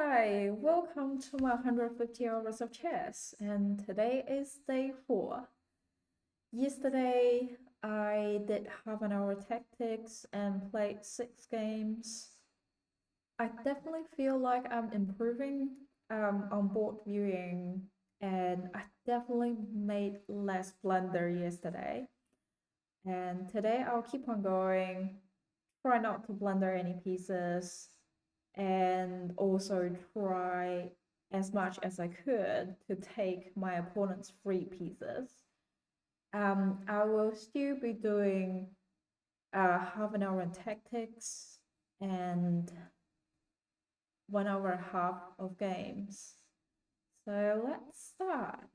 Hi, welcome to my 150 hours of chess, and today is day 4. Yesterday, I did half an hour tactics and played 6 games. I definitely feel like I'm improving on board viewing, and I definitely made less blunder yesterday. And today, I'll keep on going, try not to blunder any pieces, and also try as much as I could to take my opponent's free pieces. I will still be doing half an hour on tactics and 1 hour and a half of games. So let's start.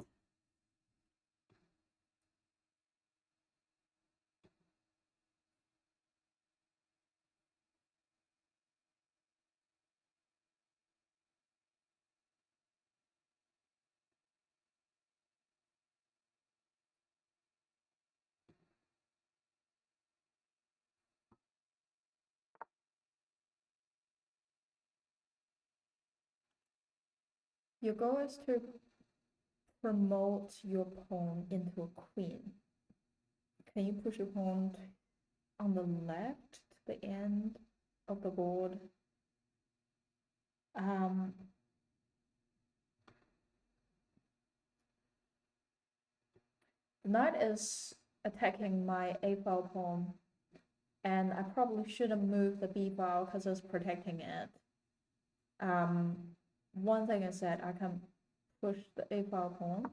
Your goal is to promote your pawn into a queen. Can you push your pawn on the left to the end of the board? The knight is attacking my a file pawn, and I probably shouldn't move the b file because it's protecting it. One thing is that I can push the a file pawn.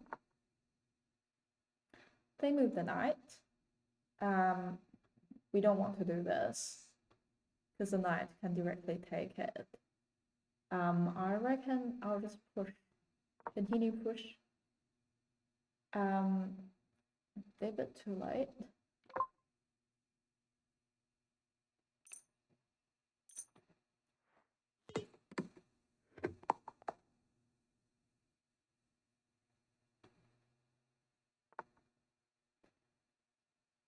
They move the knight. We don't want to do this because the knight can directly take it. I reckon I'll just push, continue push. They're a bit too late.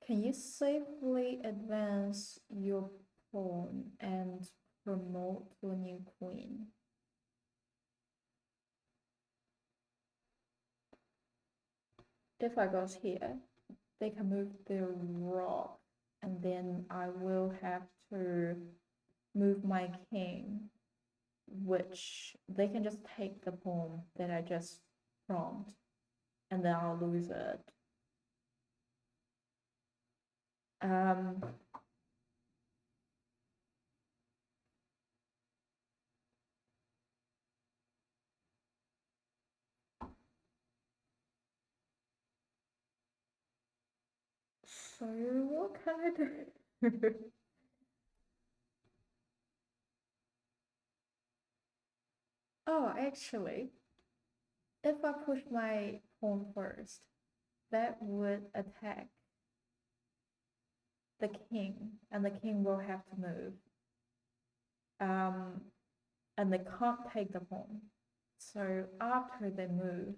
Can you safely advance your pawn and promote to a new queen? If I goes here, they can move their rock, and then I will have to move my king, which they can just take the pawn that I just prompt, and then I'll lose it. So what can I do? Oh, actually, if I push my pawn first, that would attack the king, and the king will have to move. And they can't take the pawn. So after they move,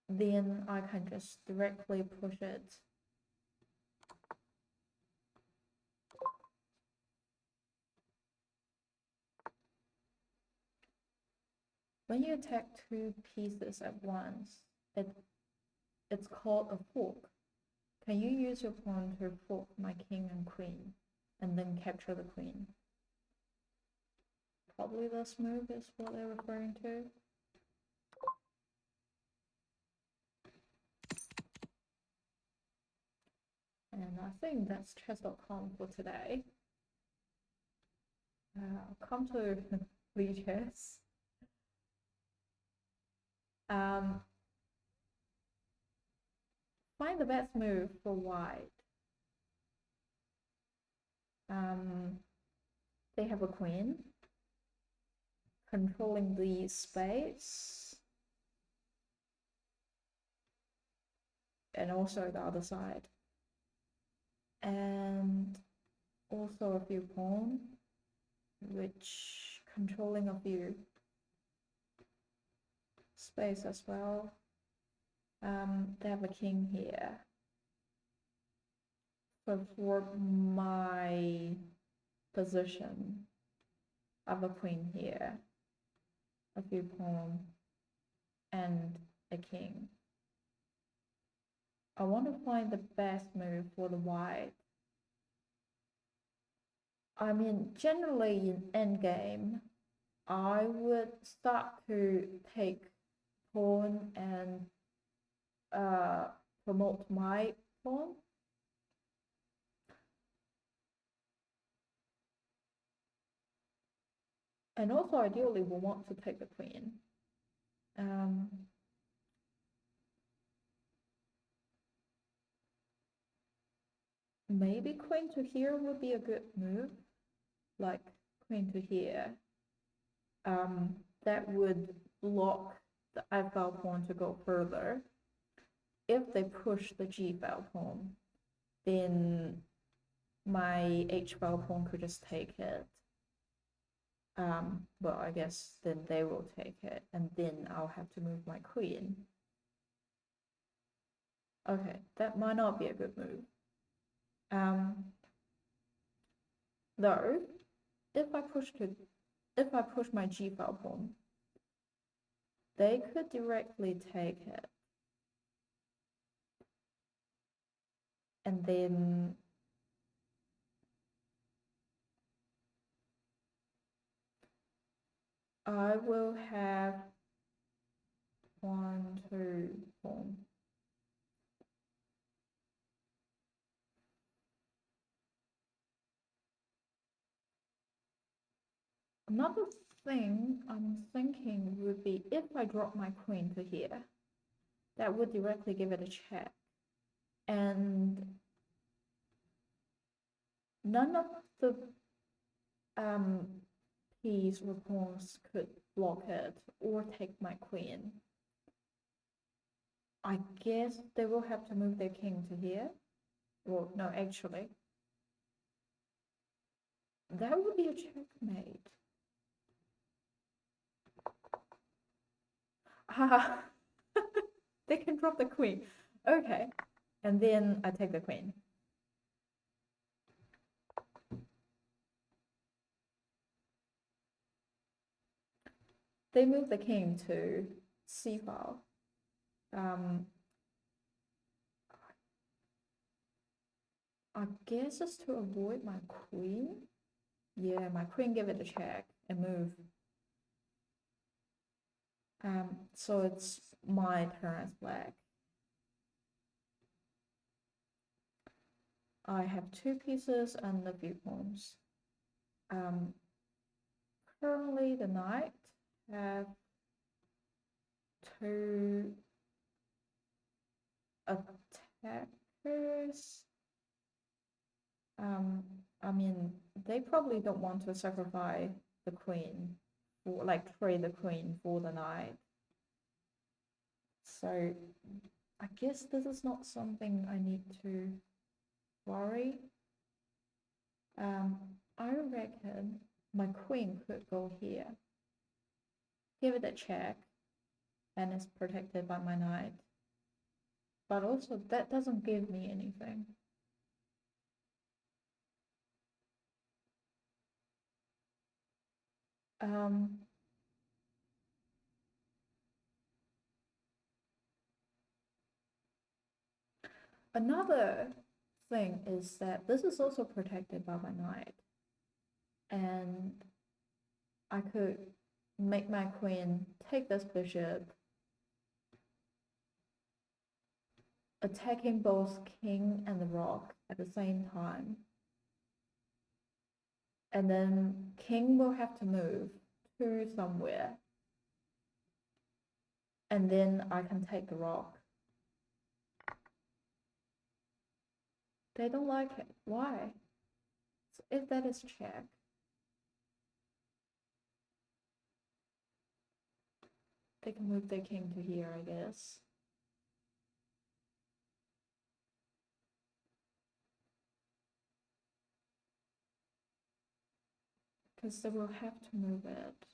then I can just directly push it. When you attack two pieces at once, it's called a fork. Can you use your pawn to fork my king and queen, and then capture the queen? Probably this move is what they're referring to. And I think that's chess.com for today. Come to Lee Chess. Find the best move for white. They have a queen controlling the space and also the other side, and also a few pawns which controlling a few space as well. They have a king here. So for my position, I have a queen here, a few pawns, and a king. I want to find the best move for the white. I mean, generally in endgame, I would start to take pawn and promote my pawn. And also, ideally, we want to take the queen. Maybe queen to here would be a good move, like queen to here. That would block the f-file pawn to go further. If they push the g-file pawn, then my h-file pawn could just take it. Well, I guess then they will take it, and then I'll have to move my queen. Okay, that might not be a good move. Though, if I push my g-file pawn, they could directly take it. And then I will have 1, 2 pawn. Another thing I'm thinking would be if I drop my queen to here, that would directly give it a check. And none of the piece or pawns could block it or take my queen. I guess they will have to move their king to here. Well, no, actually. That would be a checkmate. Ah, they can drop the queen. Okay, and then I take the queen. They move the king to c-file. I guess it's to avoid my queen. Yeah, my queen give it a check and move. So it's my turn as black. I have 2 pieces and a few pawns. Currently the knight have 2 attackers. I mean, they probably don't want to sacrifice the queen, or like trade the queen for the knight. So I guess this is not something I need to worry. I reckon my queen could go here, give it a check, and it's protected by my knight. But also that doesn't give me anything. Another thing is that this is also protected by my knight, and I could make my queen take this bishop, attacking both king and the rook at the same time. And then king will have to move to somewhere. And then I can take the rook. They don't like it. Why? So if that is check, they can move their king to here, I guess. Because they will have to move it.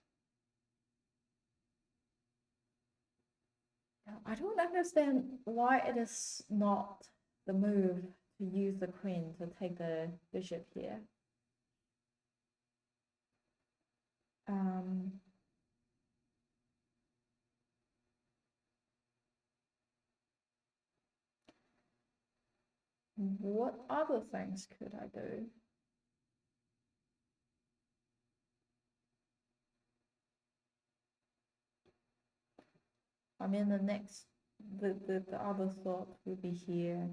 I don't understand why it is not the move to use the queen to take the bishop here. What other things could I do? I mean, the other thought would be here.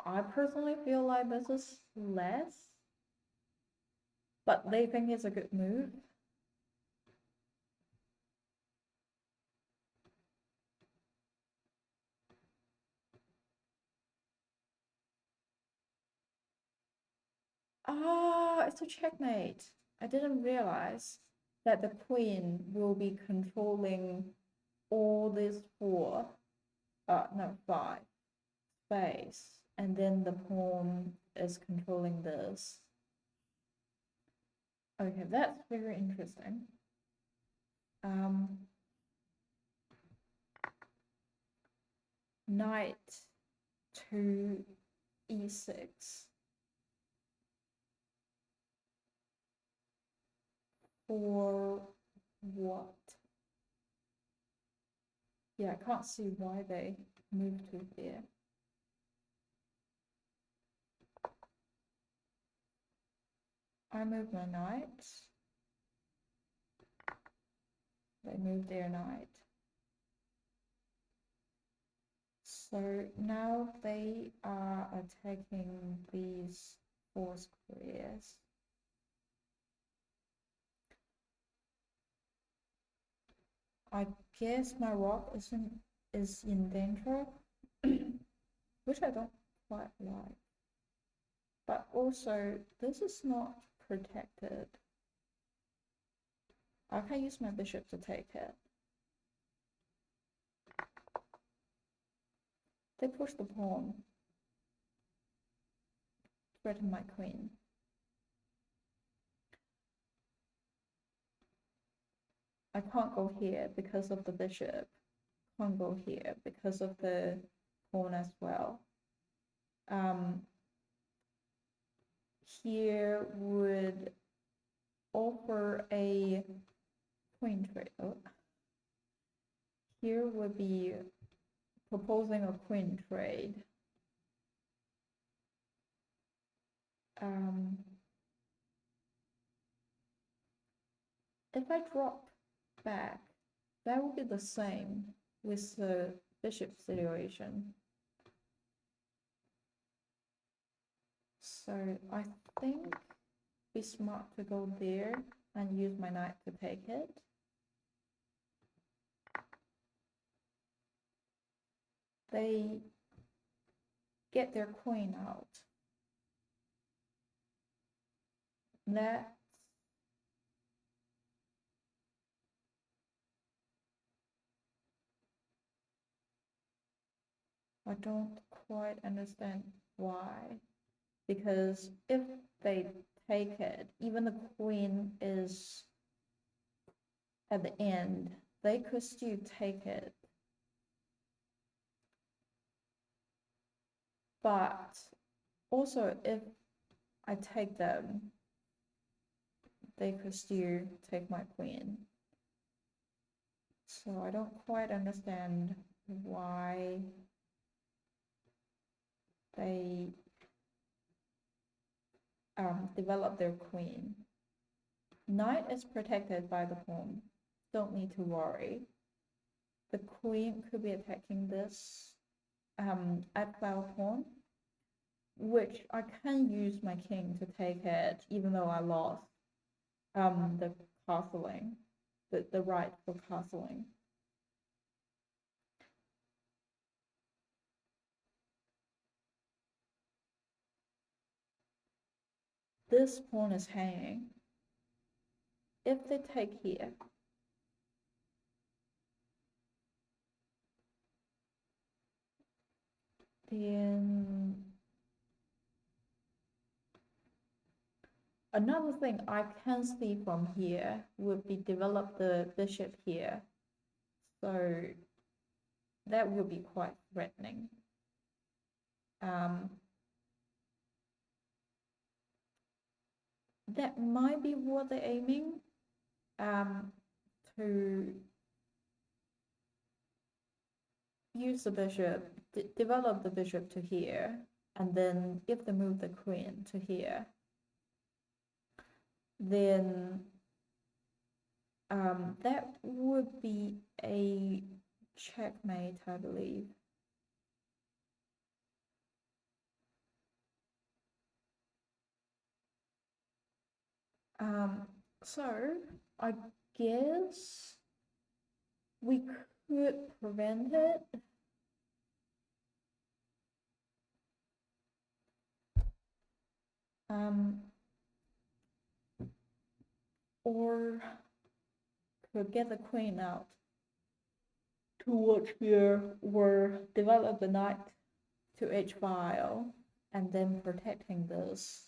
I personally feel like this is less, but they think it's a good move. Ah, it's a checkmate. I didn't realize that the queen will be controlling all these four, no, five space, and then the pawn is controlling this. Okay, that's very interesting. Knight to e6. For what? Yeah, I can't see why they moved to here. I move my knight. They move their knight. So now they are attacking these four squares. I guess my rock is in danger, which I don't quite like. But also, this is not protected. I can use my bishop to take it. They push the pawn. Threaten my queen. I can't go here because of the bishop. Can't go here because of the pawn as well. Here would offer a queen trade. Oh. Here would be proposing a queen trade. If I drop back, that would be the same with the bishop situation. So I think it'd be smart to go there and use my knight to take it. They get their queen out. That I don't quite understand why. Because if they take it, even the queen is at the end, they could still take it. But also, if I take them, they could still take my queen. So I don't quite understand why they develop their queen. Knight is protected by the pawn. Don't need to worry. The queen could be attacking this f5 pawn, which I can use my king to take it, even though I lost the castling, the right for castling. This pawn is hanging. If they take here, then another thing I can see from here would be develop the bishop here. So that would be quite threatening. That might be what they're aiming to use the bishop develop the bishop to here, and then if they move the queen to here, then that would be a checkmate, I believe. So I guess we could prevent it. Or could get the queen out towards here, or develop the knight to h-file, and then protecting this.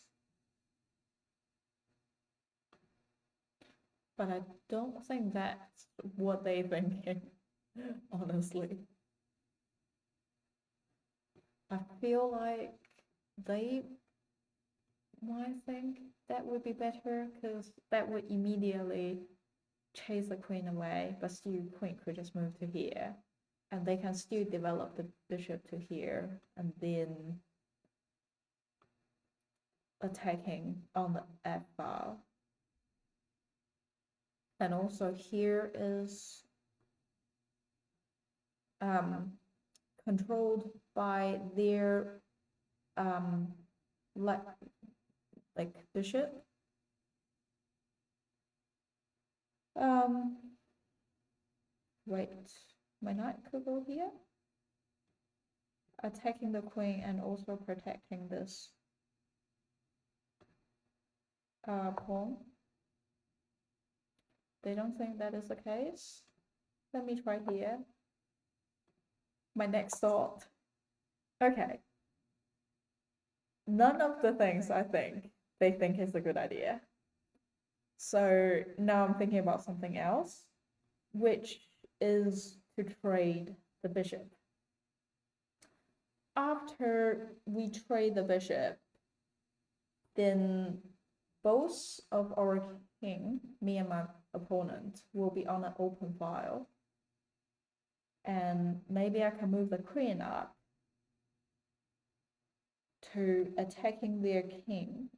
But I don't think that's what they're thinking, honestly. I feel like they might think that would be better, because that would immediately chase the queen away, but still queen could just move to here, and they can still develop the bishop to here, and then attacking on the f-file. And also here is controlled by their like bishop. Wait, my knight could go here, attacking the queen and also protecting this pawn. They don't think that is the case. Let me try here. My next thought. Okay. None of the things I think they think is a good idea. So now I'm thinking about something else, which is to trade the bishop. After we trade the bishop, then both of our king, me and my opponent, will be on an open file. And maybe I can move the queen up to attacking their king,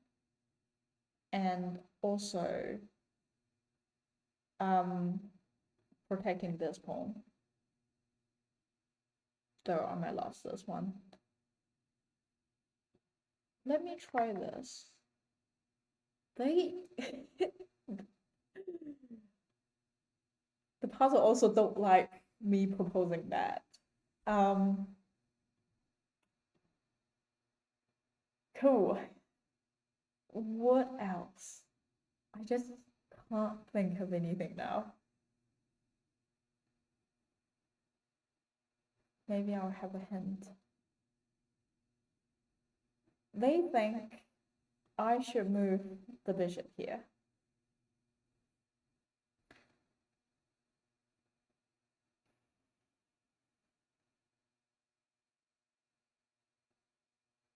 and also protecting this pawn. Though I might lose this one. Let me try this. They the puzzle also don't like me proposing that. Cool. What else? I just can't think of anything now. Maybe I'll have a hint. They think I should move the bishop here.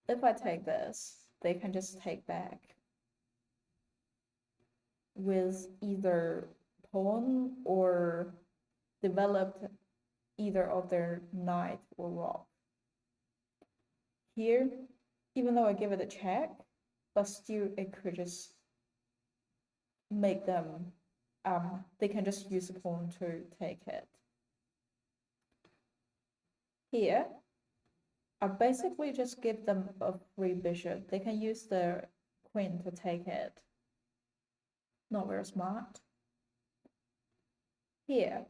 If I take this, they can just take back with either pawn or develop either of their knight or rook. Here, even though I give it a check, but still it could just make them, they can just use the pawn to take it. Here, I basically just give them a free bishop. They can use the queen to take it. Not very smart. Here,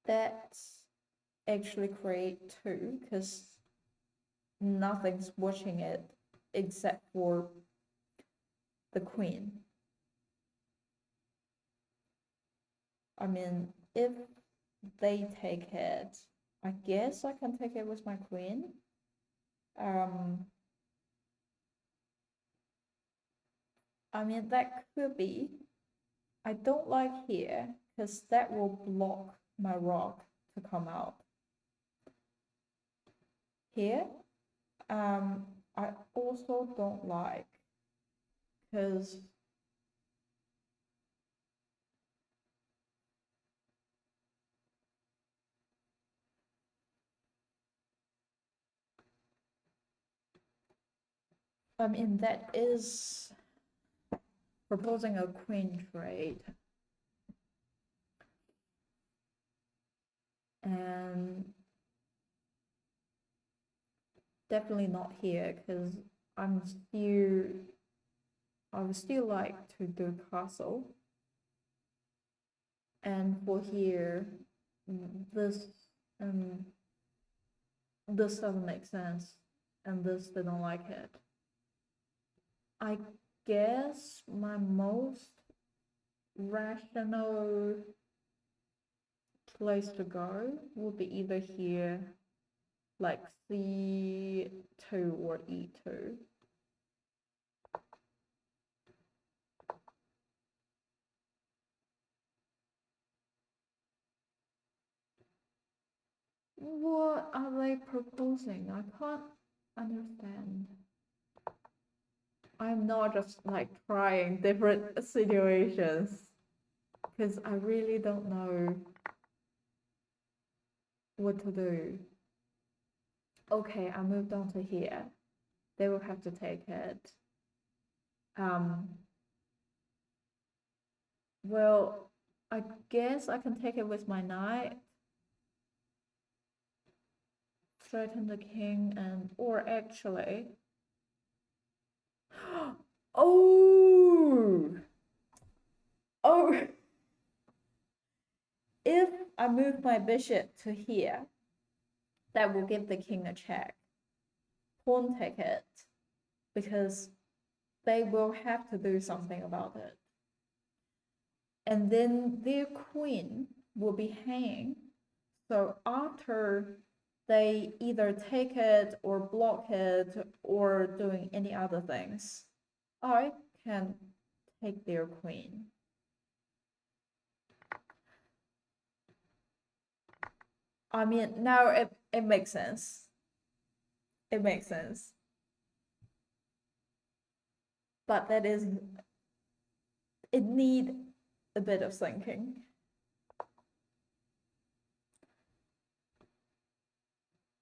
that's actually create two, because nothing's watching it except for the queen. I mean, if they take it, I guess I can take it with my queen. I mean, that could be. I don't like here, because that will block my rook to come out. Here, I also don't like, because I mean, that is proposing a queen trade. And definitely not here, because I'm still, I would still like to do castle. And for here, this this doesn't make sense, and this didn't like it. I guess my most rational place to go would be either here, like C2 or E2. What are they proposing? I can't understand. I'm not just like trying different situations, because I really don't know what to do. Okay, I moved on to here. They will have to take it. Well, I guess I can take it with my knight. Threaten the king and, or actually, oh, oh, if I move my bishop to here, that will give the king a check. Pawn take it, because they will have to do something about it. And then their queen will be hanging. So after they either take it or block it or doing any other things, I can take their queen. I mean, now it makes sense. It makes sense. But that is, it need a bit of thinking.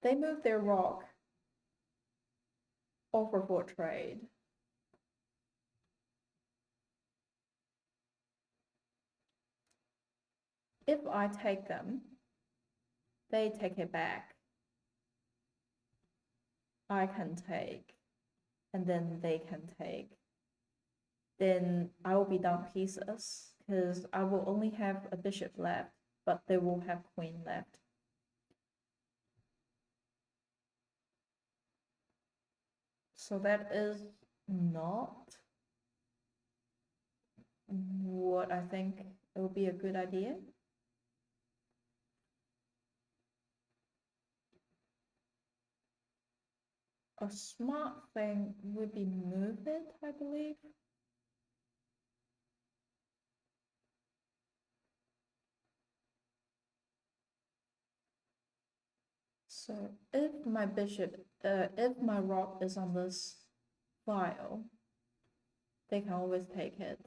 They move their rock over for trade. If I take them, they take it back. I can take, and then they can take. Then I will be down pieces, because I will only have a bishop left, but they will have queen left. So that is not what I think it would be a good idea. A smart thing would be move it, I believe. So if my bishop, if my rock is on this file, they can always take it.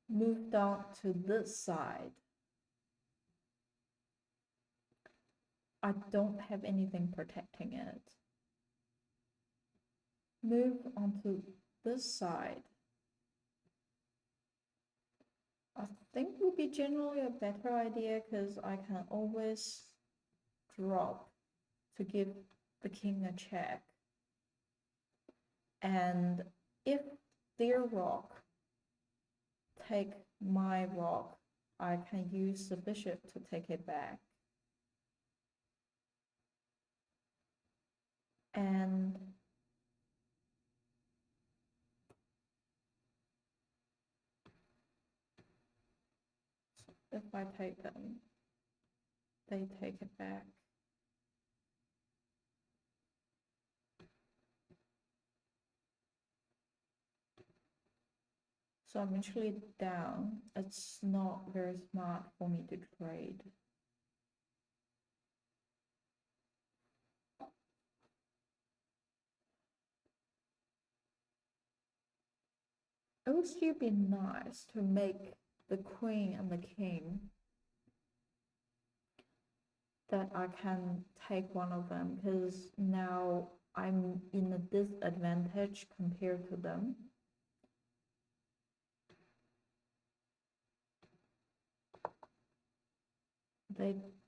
Move down to this side. I don't have anything protecting it. Move onto this side. I think would be generally a better idea, because I can always drop to give the king a check. And if their rock take my rock, I can use the bishop to take it back. And if I take them, they take it back. So I'm actually down. It's not very smart for me to trade. It would still be nice to make the queen and the king that I can take one of them, because now I'm in a disadvantage compared to them.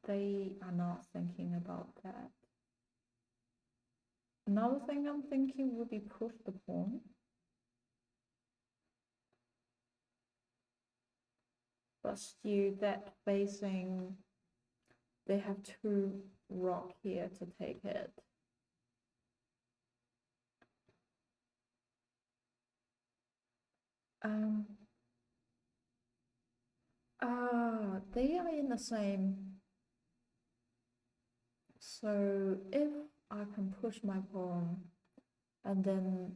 They are not thinking about that. Another thing I'm thinking would be push the pawn. But still that facing, they have two rock here to take it. They are in the same. So if I can push my pawn and then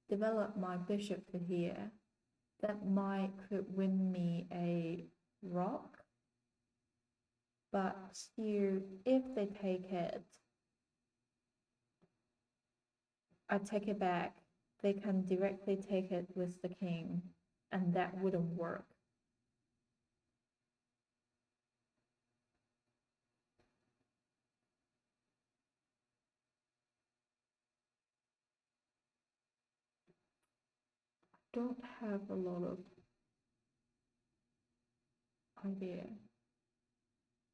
develop my bishop to here, that might could win me a rock. But still, if they take it, I take it back. They can directly take it with the king, and that wouldn't work. Don't have a lot of idea.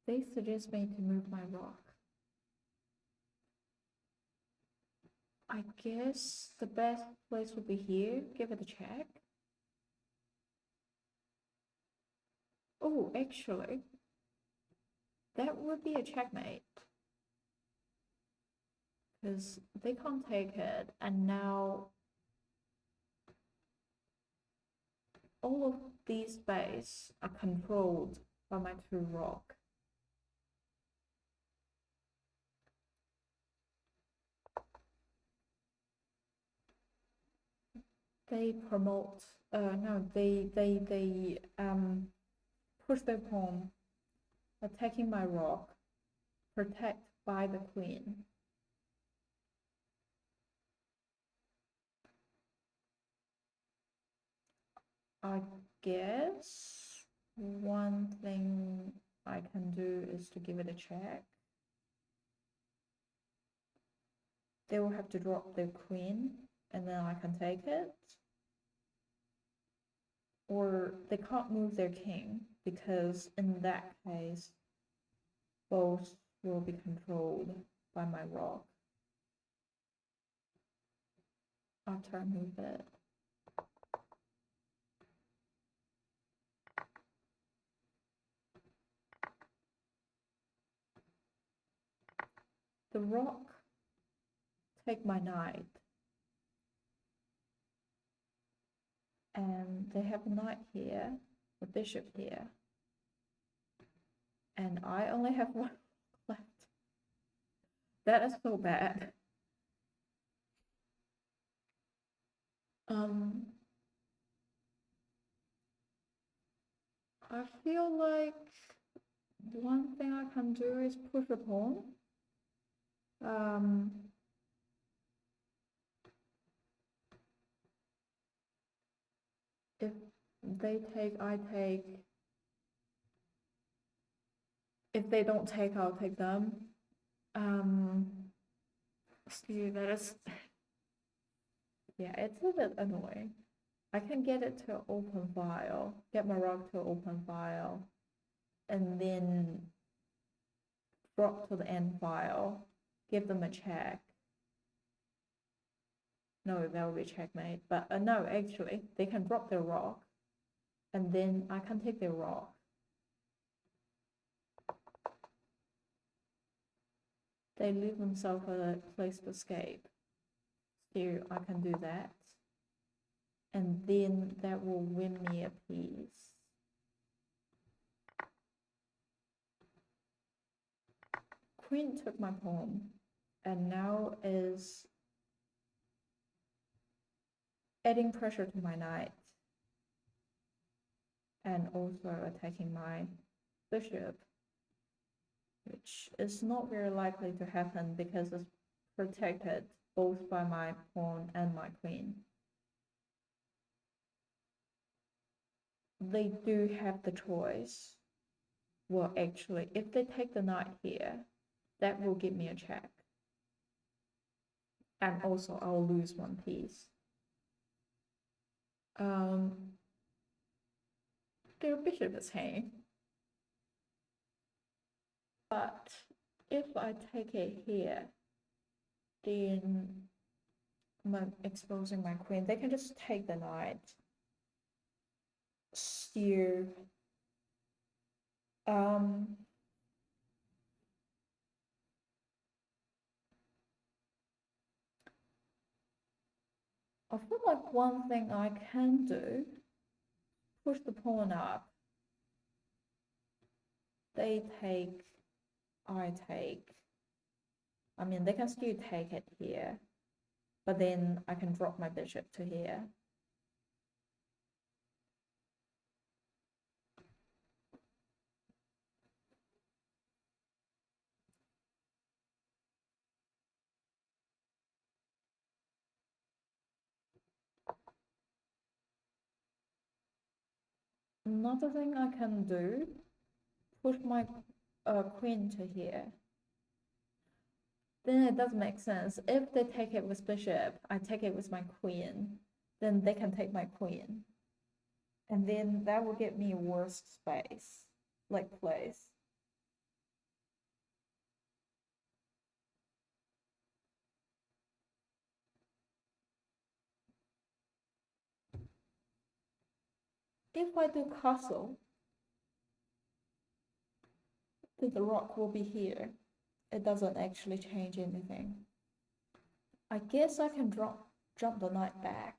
They suggest me to move my rock. I guess the best place would be here. Give it a check. Oh, actually, that would be a checkmate. Because they can't take it, and now all of these space are controlled by my two rock. They promote, no, they push their pawn, attacking my rock, protect by the queen. I guess one thing I can do is to give it a check. They will have to drop their queen, and then I can take it. Or they can't move their king, because in that case, both will be controlled by my rock after I move it. The rock take my knight, and they have a knight here, a bishop here, and I only have one left. That is so bad. I feel like one thing I can do is push a pawn. If they take, I take. If they don't take, I'll take them. See, that is, yeah, it's a bit annoying. I can get it to open file, get my rock to open file, and then drop to the end file, give them a check. No, that would be checkmate. But no, actually, they can drop their rock, and then I can take their rock. They leave themselves a place to escape. Still, I can do that. And then that will win me a piece. Queen took my pawn, and now is adding pressure to my knight, and also attacking my bishop, which is not very likely to happen because it's protected both by my pawn and my queen. They do have the choice. Well, actually, if they take the knight here, that will give me a check. And also I'll lose one piece. Their bishop is hanging. But if I take it here, then I'm exposing my queen. They can just take the knight. Steer. I feel like one thing I can do, push the pawn up. They take, I take. I mean, they can still take it here, but then I can drop my bishop to here. Another thing I can do, push my queen to here. Then it does make sense. If they take it with bishop, I take it with my queen, then they can take my queen. And then that will get me worse space, like place. If I do castle, then the rook will be here. It doesn't actually change anything. I guess I can jump the knight back.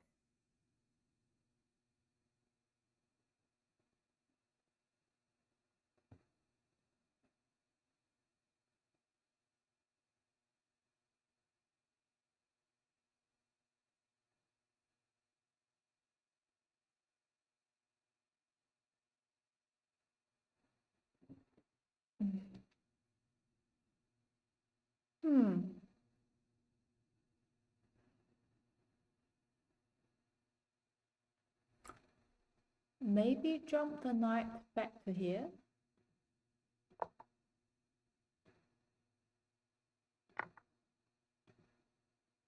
Maybe jump the knight back to here.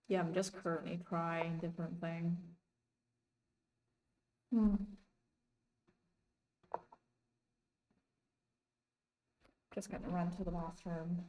Yeah, I'm just currently trying different things. Just gonna run to the bathroom.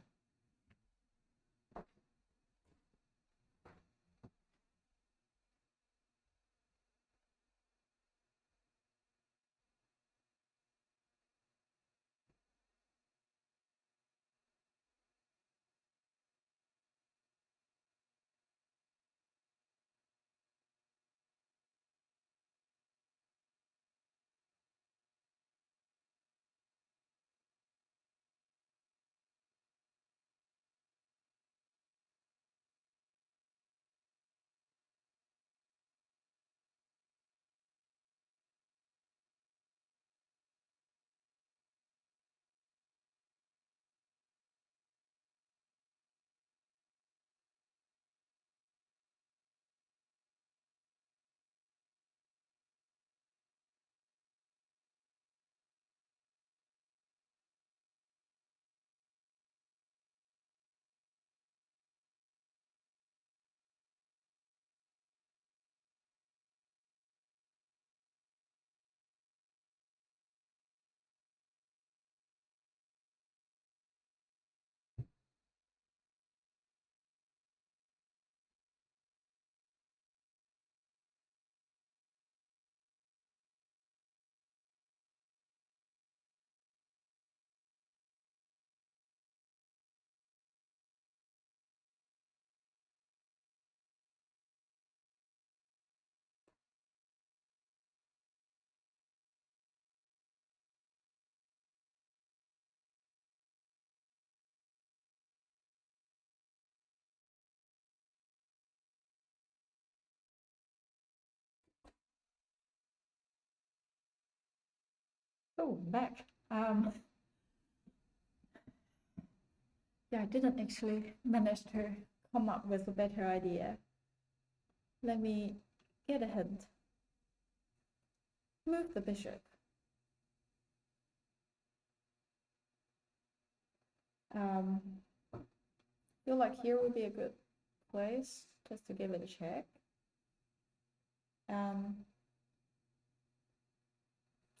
Oh, back. Yeah, I didn't actually manage to come up with a better idea. Let me get a hint. Move the bishop. Feel like here would be a good place just to give it a check.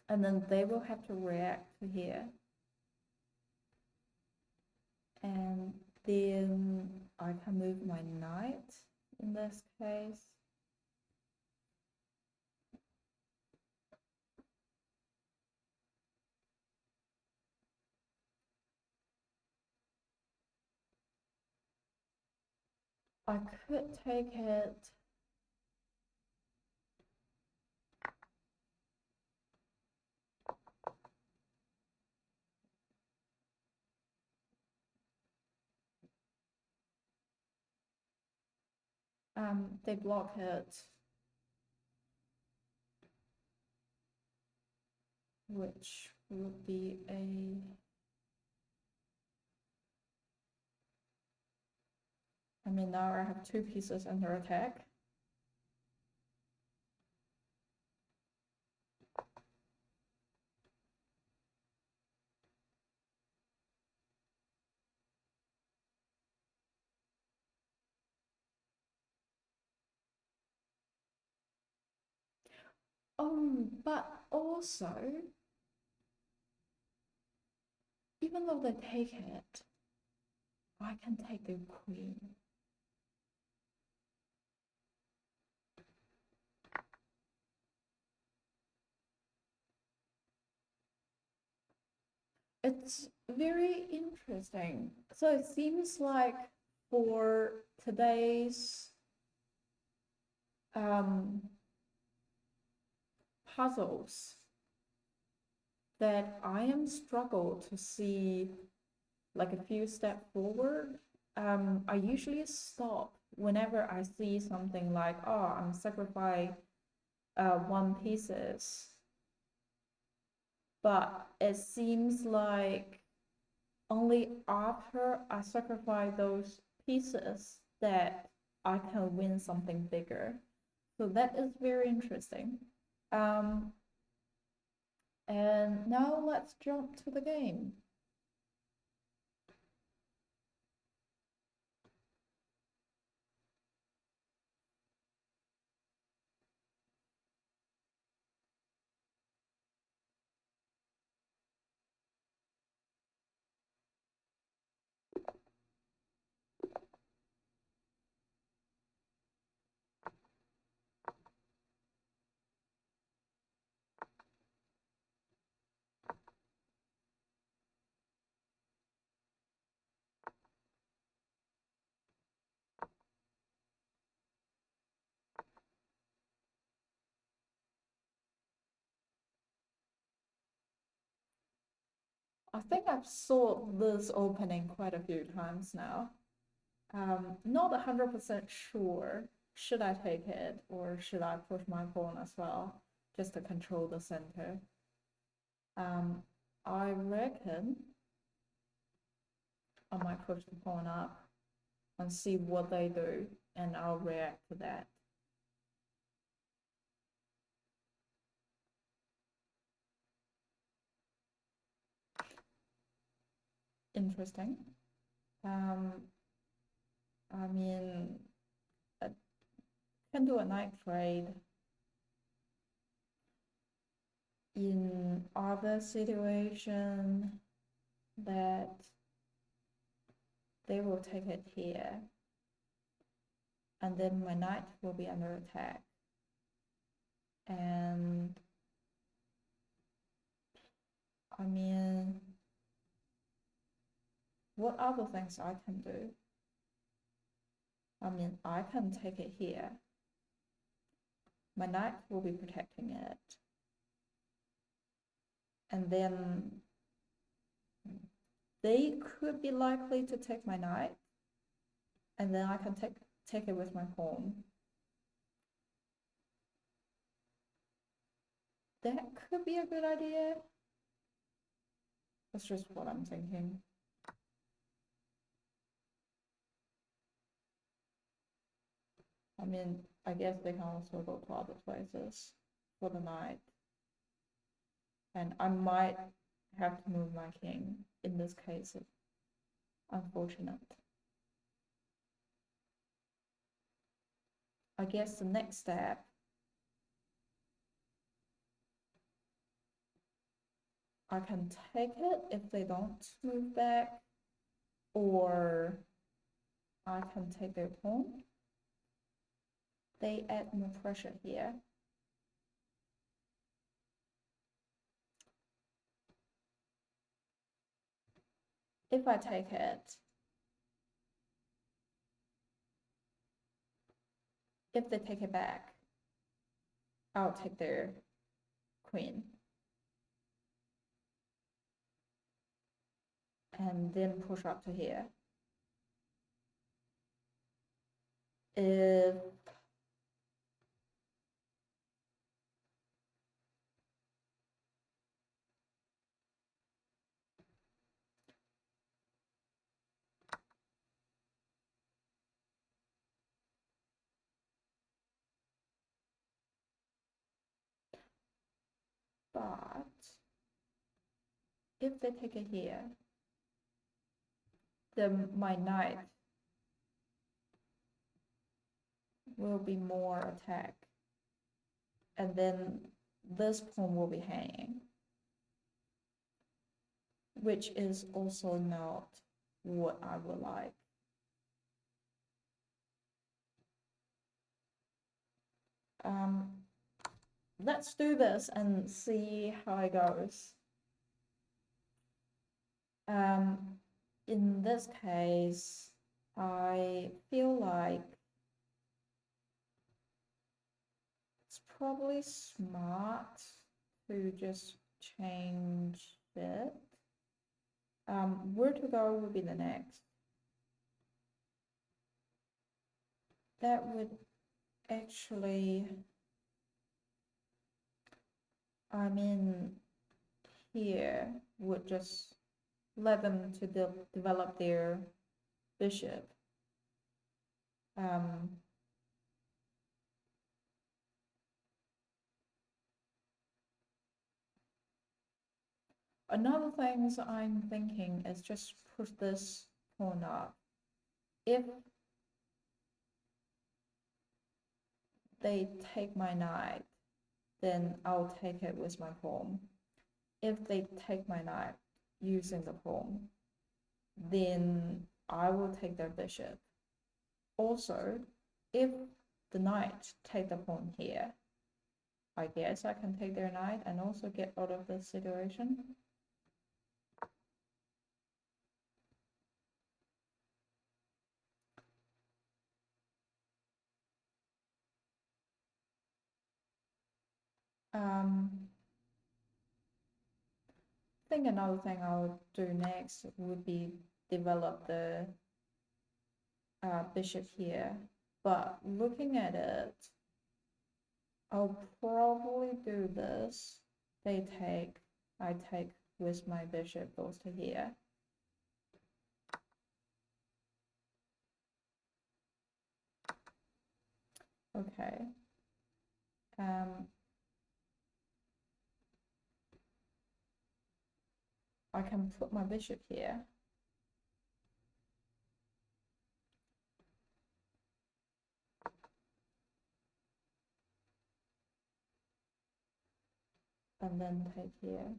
And then they will have to react to here. And then I can move my knight in this case. I could take it. They block it, which would be a. I mean, now I have 2 pieces under attack. Oh, but also, even though they take it, I can take their queen. It's very interesting. So it seems like for today's puzzles that I am struggle to see like a few steps forward. I usually stop whenever I see something like, oh, I'm sacrificing 1 pieces. But it seems like only after I sacrifice those pieces that I can win something bigger. So that is very interesting. And now let's jump to the game. I think I've saw this opening quite a few times now. Not 100% sure. Should I take it or should I push my pawn as well, just to control the center? I reckon I might push the pawn up and see what they do, and I'll react to that. Interesting. I mean, I can do a knight trade. In other situation that they will take it here, and then my knight will be under attack. And I mean, what other things I can do? I mean, I can take it here. My knight will be protecting it. And then they could be likely to take my knight. And then I can take it with my pawn. That could be a good idea. That's just what I'm thinking. I mean, I guess they can also go to other places for the knight. And I might have to move my king in this case. It's unfortunate. I guess the next step, I can take it if they don't move back, or I can take their pawn. They add more pressure here. If I take it, if they take it back, I'll take their queen. And then push up to here. If but if they take it here, then my knight will be more attack, and then this pawn will be hanging, which is also not what I would like. Let's do this and see how it goes. In this case, I feel like it's probably smart to just change it. Where to go would be the next. That would actually, I mean, here would just let them to develop their bishop. Another thing I'm thinking is just push this pawn up. If they take my knight, then I'll take it with my pawn. If they take my knight using the pawn, then I will take their bishop. Also, if the knight take the pawn here, I guess I can take their knight and also get out of this situation. I think another thing I would do next would be develop the bishop here. But looking at it, I'll probably do this. They take, I take with my bishop goes to here. Okay. I can put my bishop here. And then take here.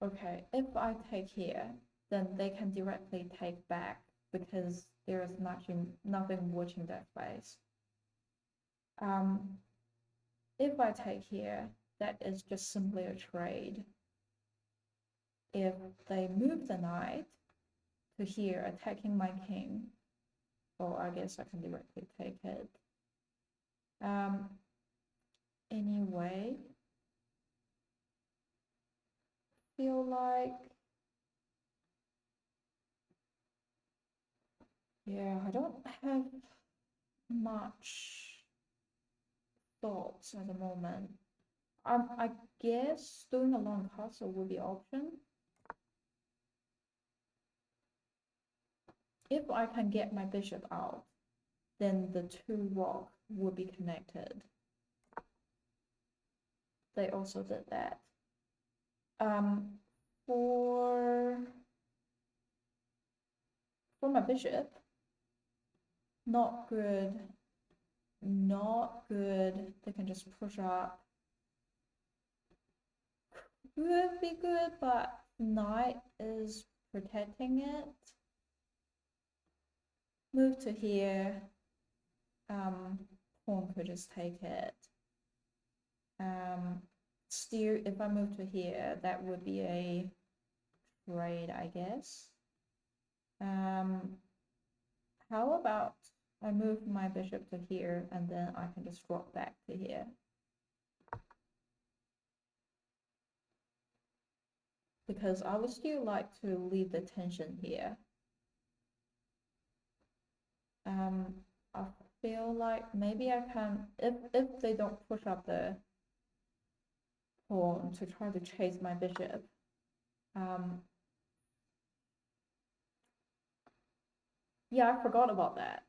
Okay, if I take here, then they can directly take back because there is nothing watching that space. If I take here, that is just simply a trade. If they move the knight to here, attacking my king, well, I guess I can directly take it. Anyway, feel like, yeah, I don't have much thoughts at the moment. I guess doing a long castle would be option. if I can get my bishop out, then the two rock would be connected. They also did that. For my bishop, not good, not good. They can just push up. Could be good, but knight is protecting it. Move to here. Pawn could just take it. Still, if I move to here, that would be a trade, I guess. How about I move my bishop to here and then I can just drop back to here. Because I would still like to leave the tension here. I feel like maybe I can, if they don't push up the pawn to try to chase my bishop, yeah, I forgot about that.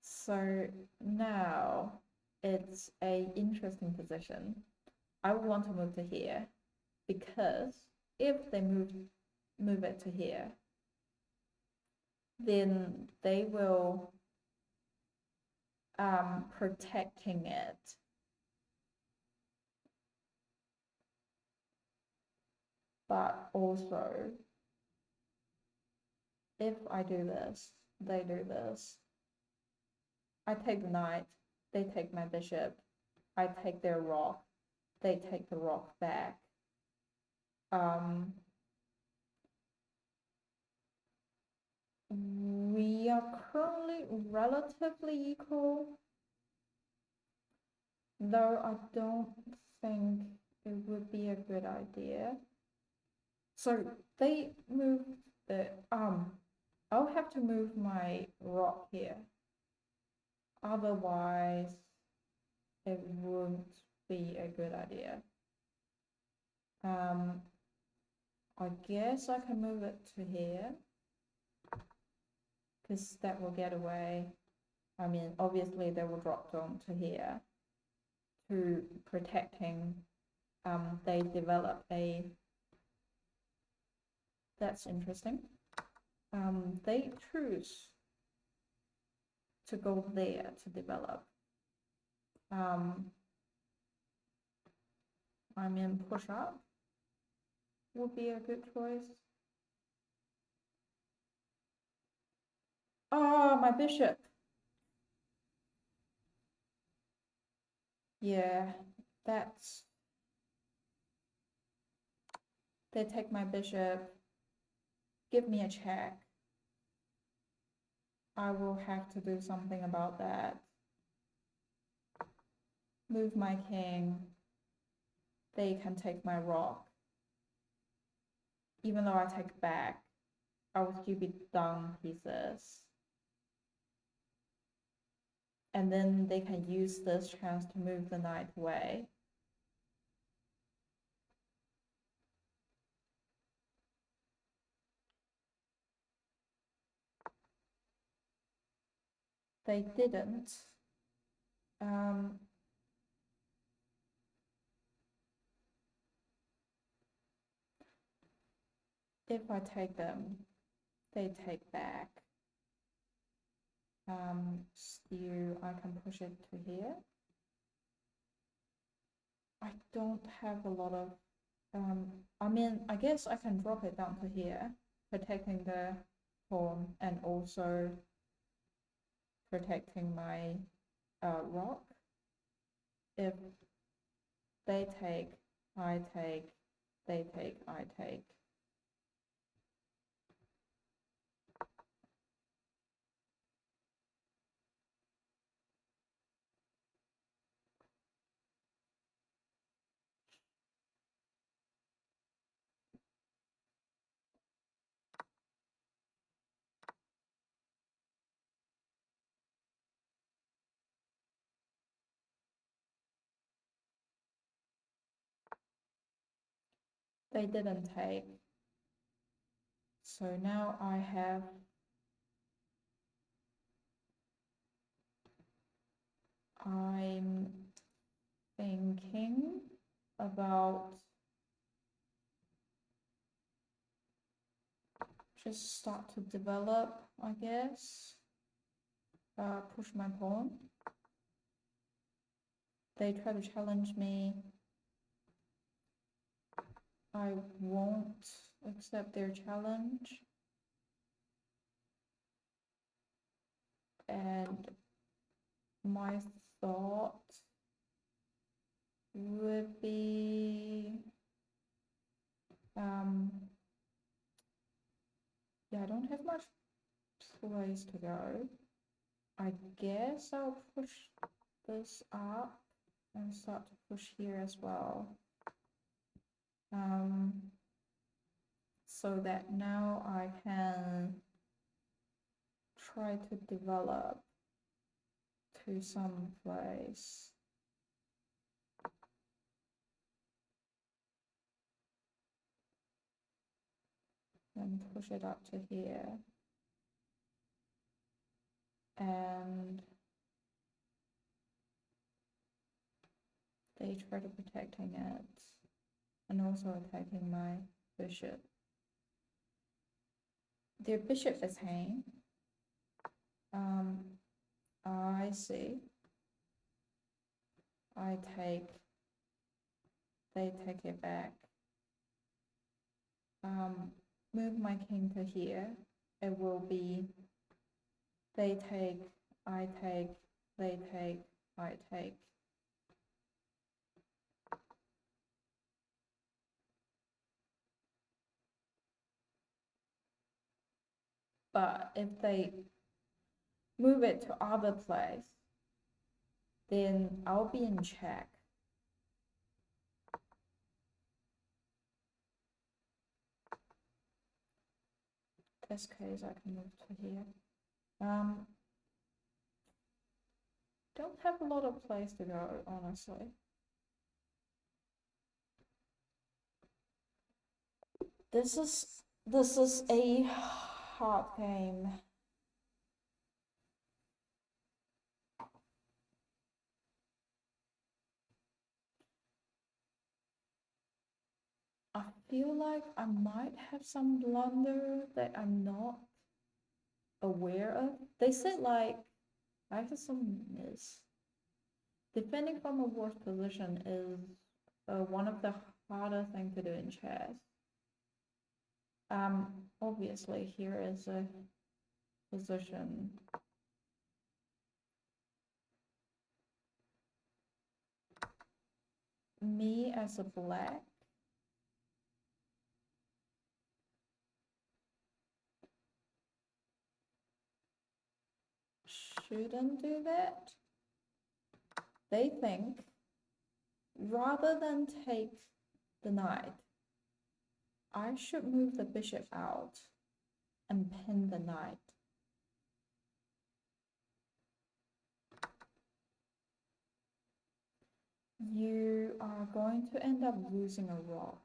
So now it's a interesting position. I would want to move to here because if they move it to here, then they will protecting it. But also, if I do this, they do this. I take the knight, they take my bishop, I take their rock, they take the rock back. We are currently relatively equal, though I don't think it would be a good idea. So they move the I'll have to move my rock here. Otherwise, it wouldn't be a good idea. I guess I can move it to here because that will get away. I mean, obviously they will drop down to here to protecting. They develop a. That's interesting. They choose to go there to develop. I mean, push up would be a good choice. Oh, my bishop. Yeah, that's. They take my bishop. Give me a check. I will have to do something about that. Move my king. They can take my rock. Even though I take back, I will still be down pieces. And then they can use this chance to move the knight away. They didn't. If I take them, they take back. Still, I can push it to here. I don't have a lot of, I mean, I guess I can drop it down to here, protecting the pawn and also protecting my rock. If they take, I take, they take, I take. They didn't take. So now I'm thinking about just start to develop, I guess. Push my pawn. They try to challenge me. I won't accept their challenge. And my thought would be, yeah, I don't have much place to go. I guess I'll push this up and start to push here as well. So that now I can try to develop to some place. And push it up to here. And they try to protecting it and also attacking my bishop. Their bishop is hanging. I see. I take, they take it back. Move my king to here. It will be, they take, I take, they take, I take. But if they move it to other place, then I'll be in check. This case I can move to here. Don't have a lot of place to go, honestly. This is a hard game. I feel like I might have some blunder that I'm not aware of. They said like I have some miss. Defending from a worse position is one of the harder things to do in chess. Obviously here is a position. Me as a black, shouldn't do that. They think rather than take the knight, I should move the bishop out and pin the knight. You are going to end up losing a rock.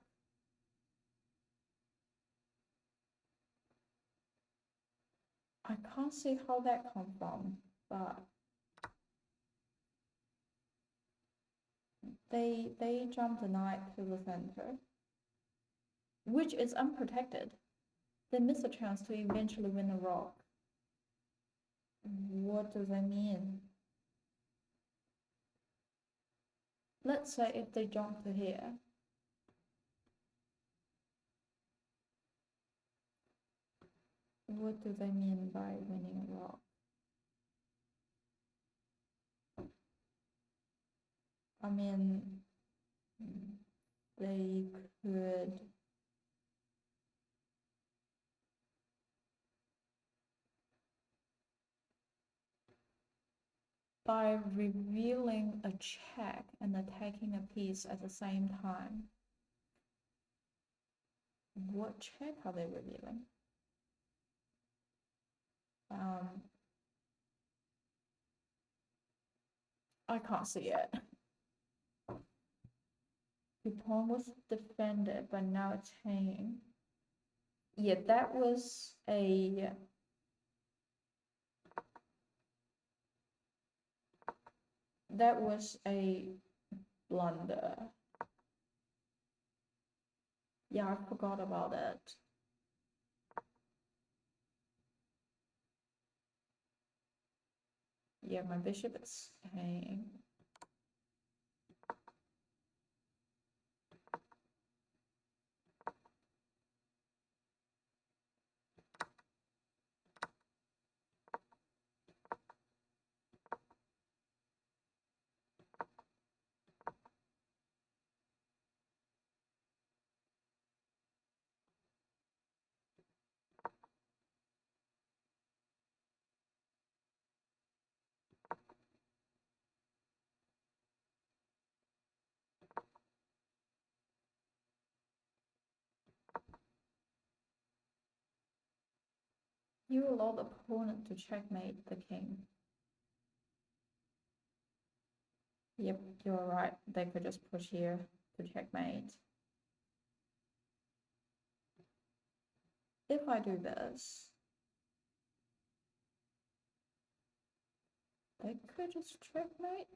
I can't see how that comes from, but they jump the knight to the center, which is unprotected. They miss a chance to eventually win a rock. What does that mean? Let's say if they jump to here. What do they mean by winning a rock? I mean, they could by revealing a check and attacking a piece at the same time. What check are they revealing? I can't see it. The pawn was defended, but now it's hanging. Yeah, that was a blunder. Yeah, I forgot about it. Yeah, my bishop is hanging. You allow the opponent to checkmate the king. Yep, you're right. They could just push here to checkmate. If I do this, they could just checkmate.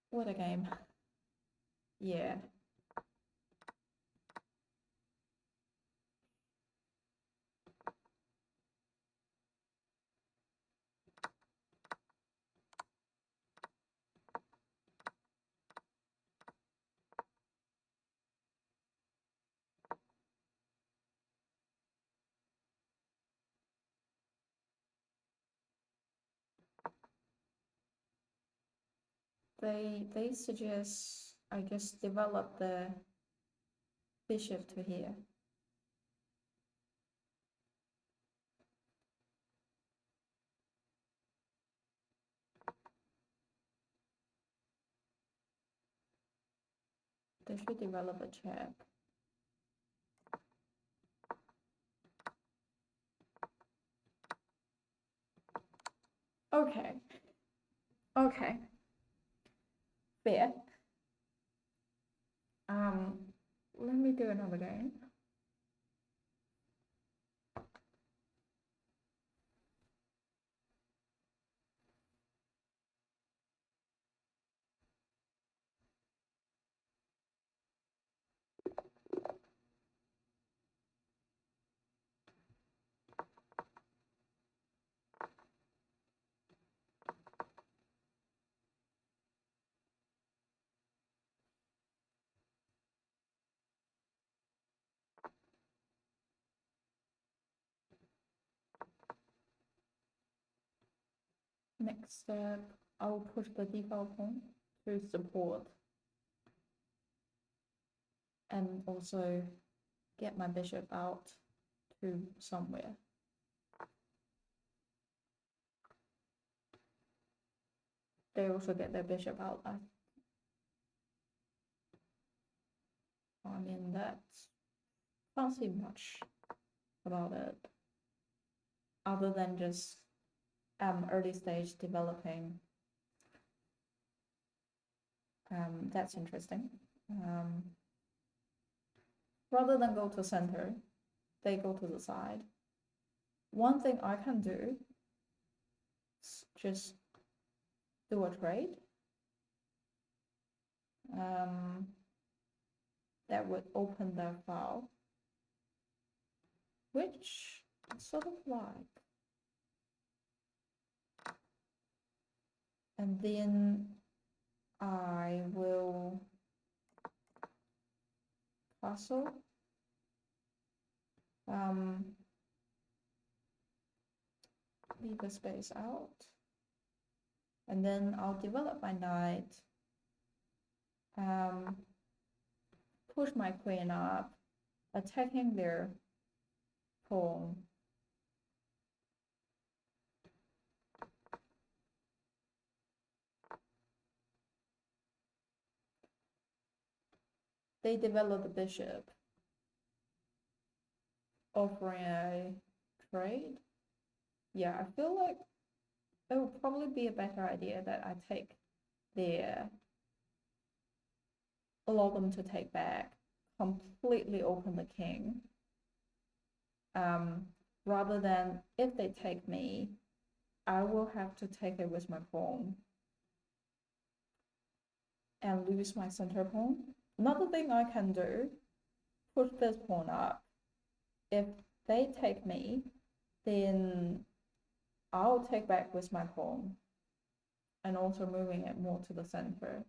What a game. Yeah. They suggest I just develop the bishop to here. They should develop a check. Okay. Okay. Fair. Let me do another game. Next step, I'll push the default pawn to support and also get my bishop out to somewhere. They also get their bishop out. I mean, that can't see much about it other than just early stage developing. That's interesting. Rather than go to center, they go to the side. One thing I can do is just do a trade. That would open their file, which I sort of like. And then I will castle. Leave a space out. And then I'll develop my knight. Push my queen up, attacking their pawn. They develop the bishop, offering a trade. Yeah, I feel like it would probably be a better idea that I take their, allow them to take back, completely open the king, rather than if they take me, I will have to take it with my pawn and lose my center pawn. Another thing I can do, push this pawn up. If they take me, then I'll take back with my pawn and also moving it more to the center.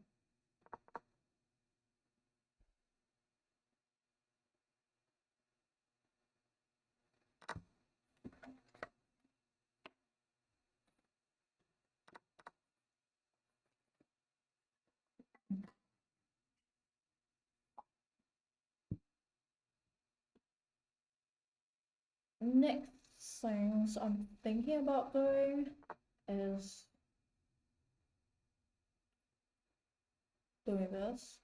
Next things I'm thinking about doing is doing this,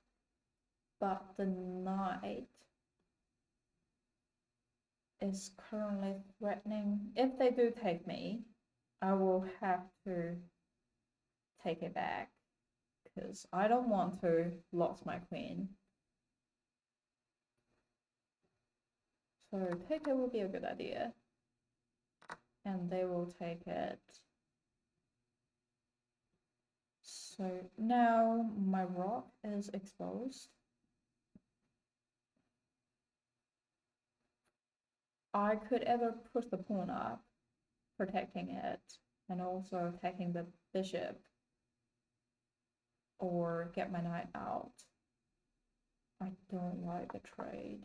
but the knight is currently threatening. If they do take me, I will have to take it back because I don't want to lose my queen. So take it will be a good idea. And they will take it. So now my rock is exposed. I could either push the pawn up, protecting it, and also attacking the bishop, or get my knight out. I don't like the trade.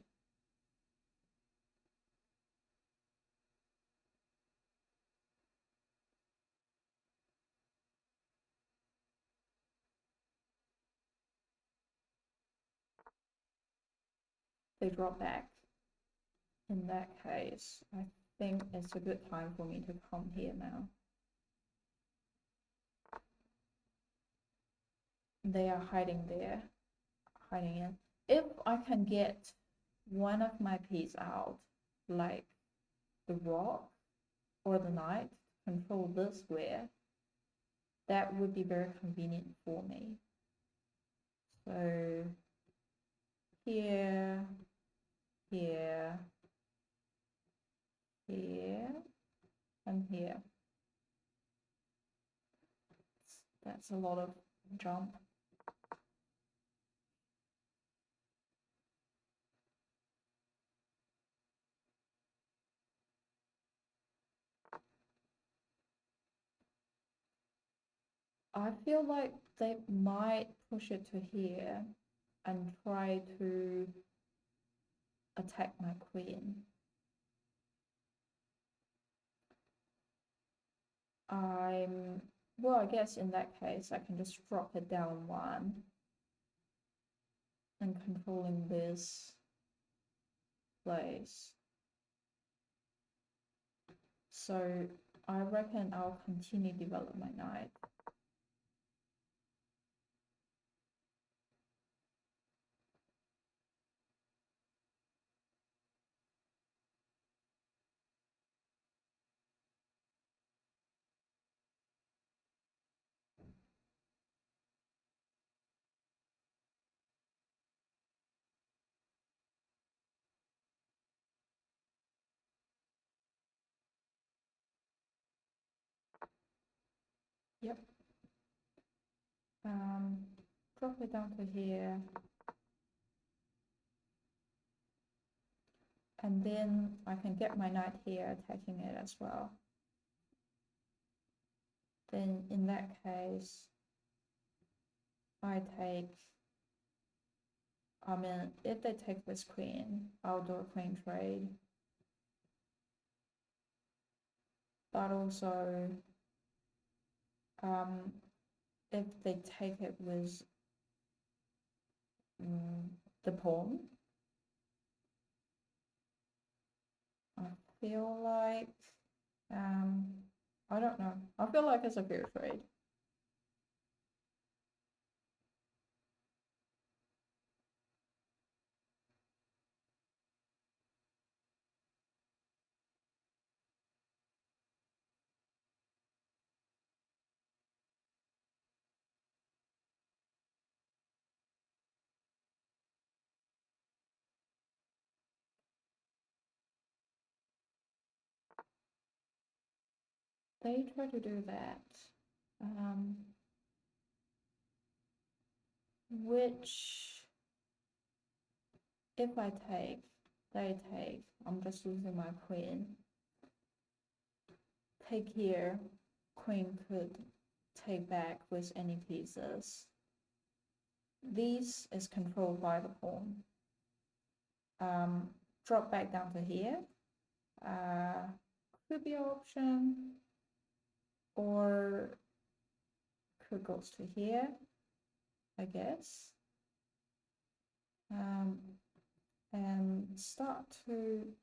They drop back. In that case, I think it's a good time for me to come here now. They are hiding there, hiding in. If I can get one of my pieces out, like the rock or the knight, control this square, that would be very convenient for me. So here, here, here, and here. That's a lot of jump. I feel like they might push it to here and try to attack my queen. Well, I guess in that case, I can just drop it down one and controlling this place. So I reckon I'll continue develop my knight. Yep. Drop it down to here. And then I can get my knight here, attacking it as well. Then in that case, I take, if they take this queen, I'll do a queen trade. But also, if they take it with the pawn, I feel like, I don't know. I feel like it's a fair trade. they try to do that. Which, if I take, they take, I'm just losing my queen. Take here, queen could take back with any pieces. These is controlled by the pawn. Drop back down to here. Could be an option, or could goes to here, I guess. And start to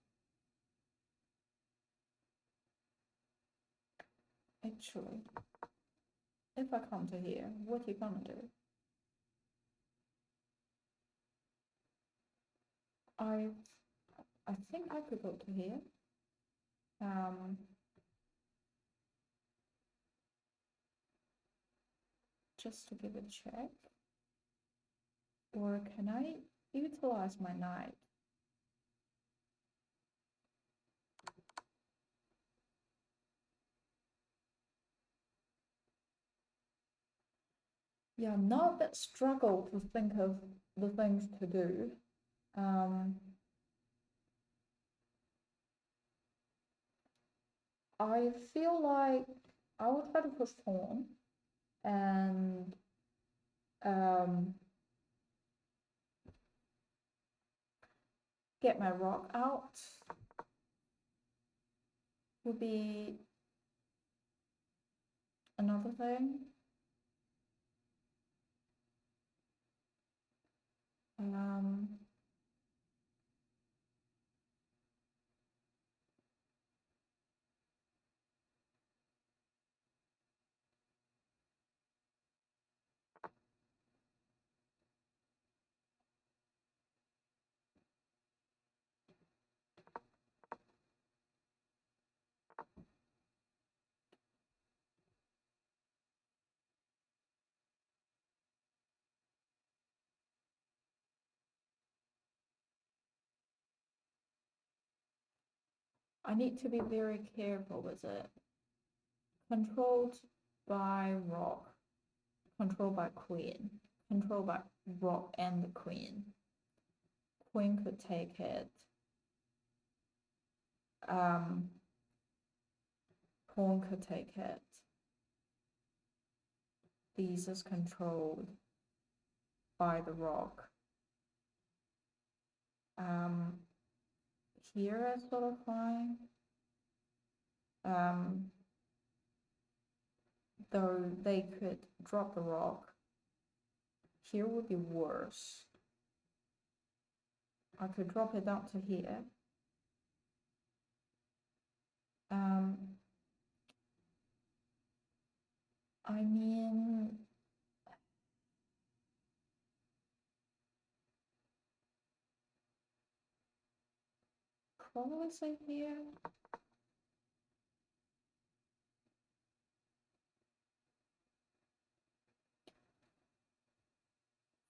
actually, if I come to here, what are you gonna do? I think I could go to here. Just to give it a check. Or can I utilize my knight? Yeah, not that struggle to think of the things to do. I feel like I will try to push pawn and get my rock out would be another thing. I need to be very careful with it. Controlled by rock, controlled by queen, controlled by rock and the queen. Queen could take it. Pawn could take it. These is controlled by the rock. Here is sort of fine. Though they could drop the rock. Here would be worse. I could drop it down to here. I mean, probably say here.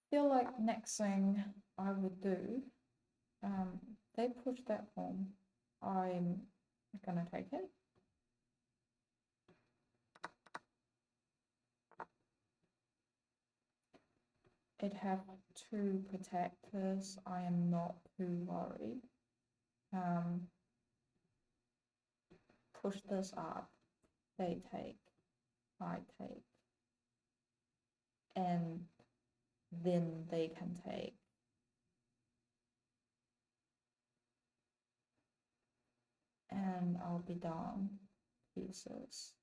Feel like next thing I would do, they push that pawn. I'm gonna take it. It have two protectors. I am not too worried. Push this up. They take. I take. And then they can take. And I'll be down pieces.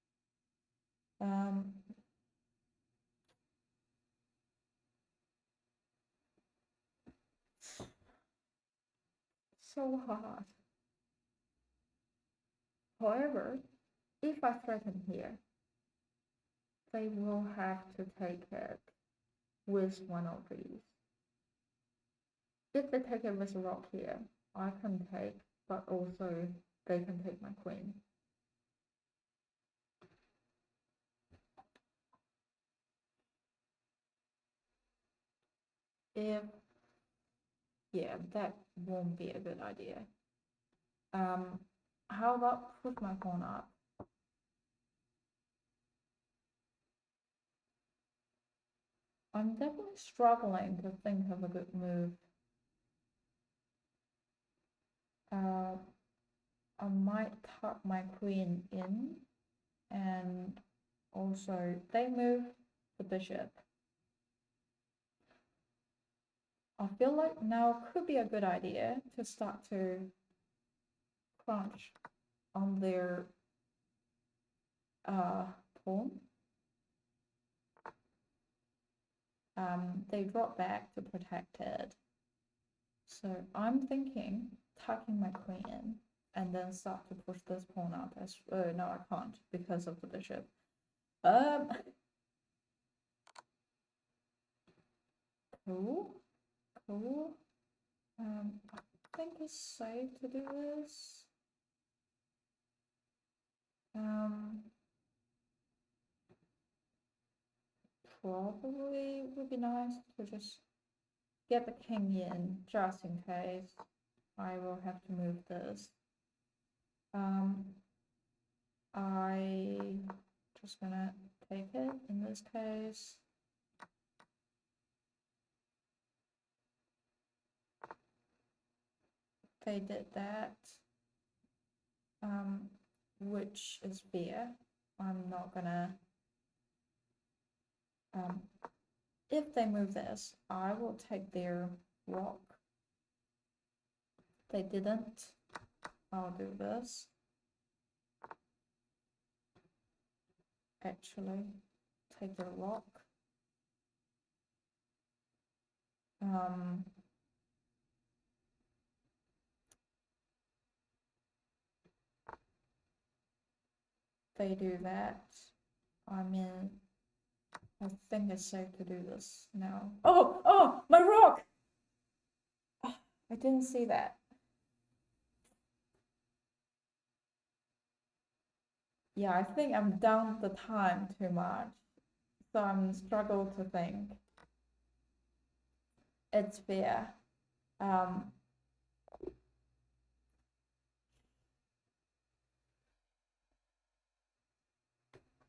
So hard. However, if I threaten here, they will have to take it with one of these. If they take it with a rock here, I can take, but also they can take my queen. Yeah, that won't be a good idea. How about put my pawn up? I'm definitely struggling to think of a good move. I might tuck my queen in, and also they move the bishop. I feel like now could be a good idea to start to crunch on their pawn. They drop back to protect it. So I'm thinking tucking my queen in and then start to push this pawn up as no, I can't because of the bishop. Cool. I think it's safe to do this. Probably would be nice to just get the king in just in case I will have to move this. I just gonna take it in this case. They did that, which is fair. I'm not gonna, if they move this, I will take their rock. They didn't, I'll do this. Actually, take their rock. They do that. I mean, I think it's safe to do this now. Oh, my rock! I didn't see that. Yeah, I think I'm down the time too much, so I'm struggle to think. It's fair.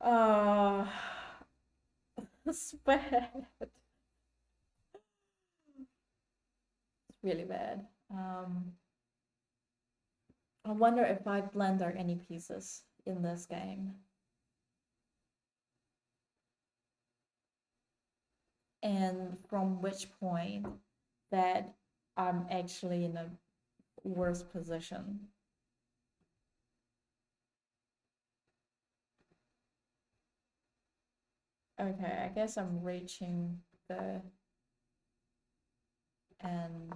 Uh, it's bad. It's really bad. I wonder if I blender any pieces in this game. And from which point that I'm actually in a worse position. Okay, I guess I'm reaching the end.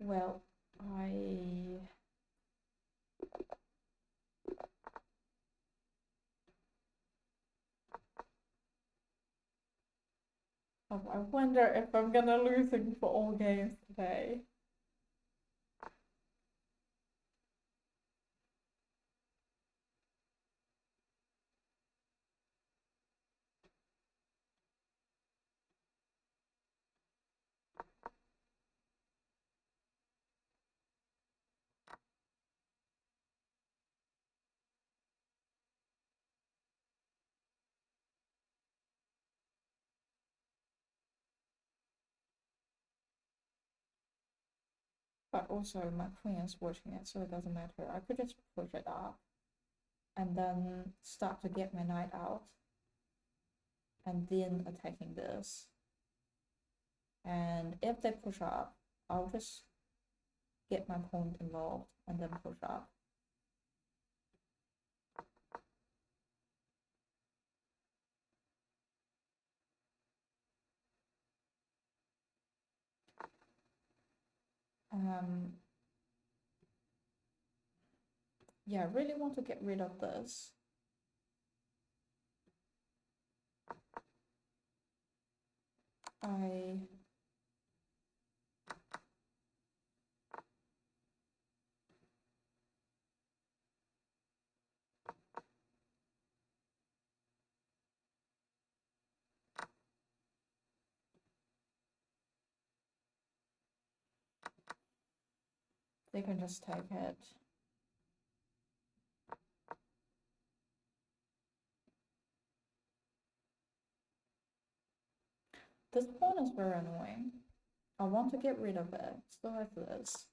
Well, I wonder if I'm gonna losing for all games today. But also my queen is watching it, so it doesn't matter. I could just push it up and then start to get my knight out and then attacking this. And if they push up, I'll just get my pawn involved and then push up. Yeah, I really want to get rid of this. I they can just take it. This pawn is very annoying. I want to get rid of it. Still have this.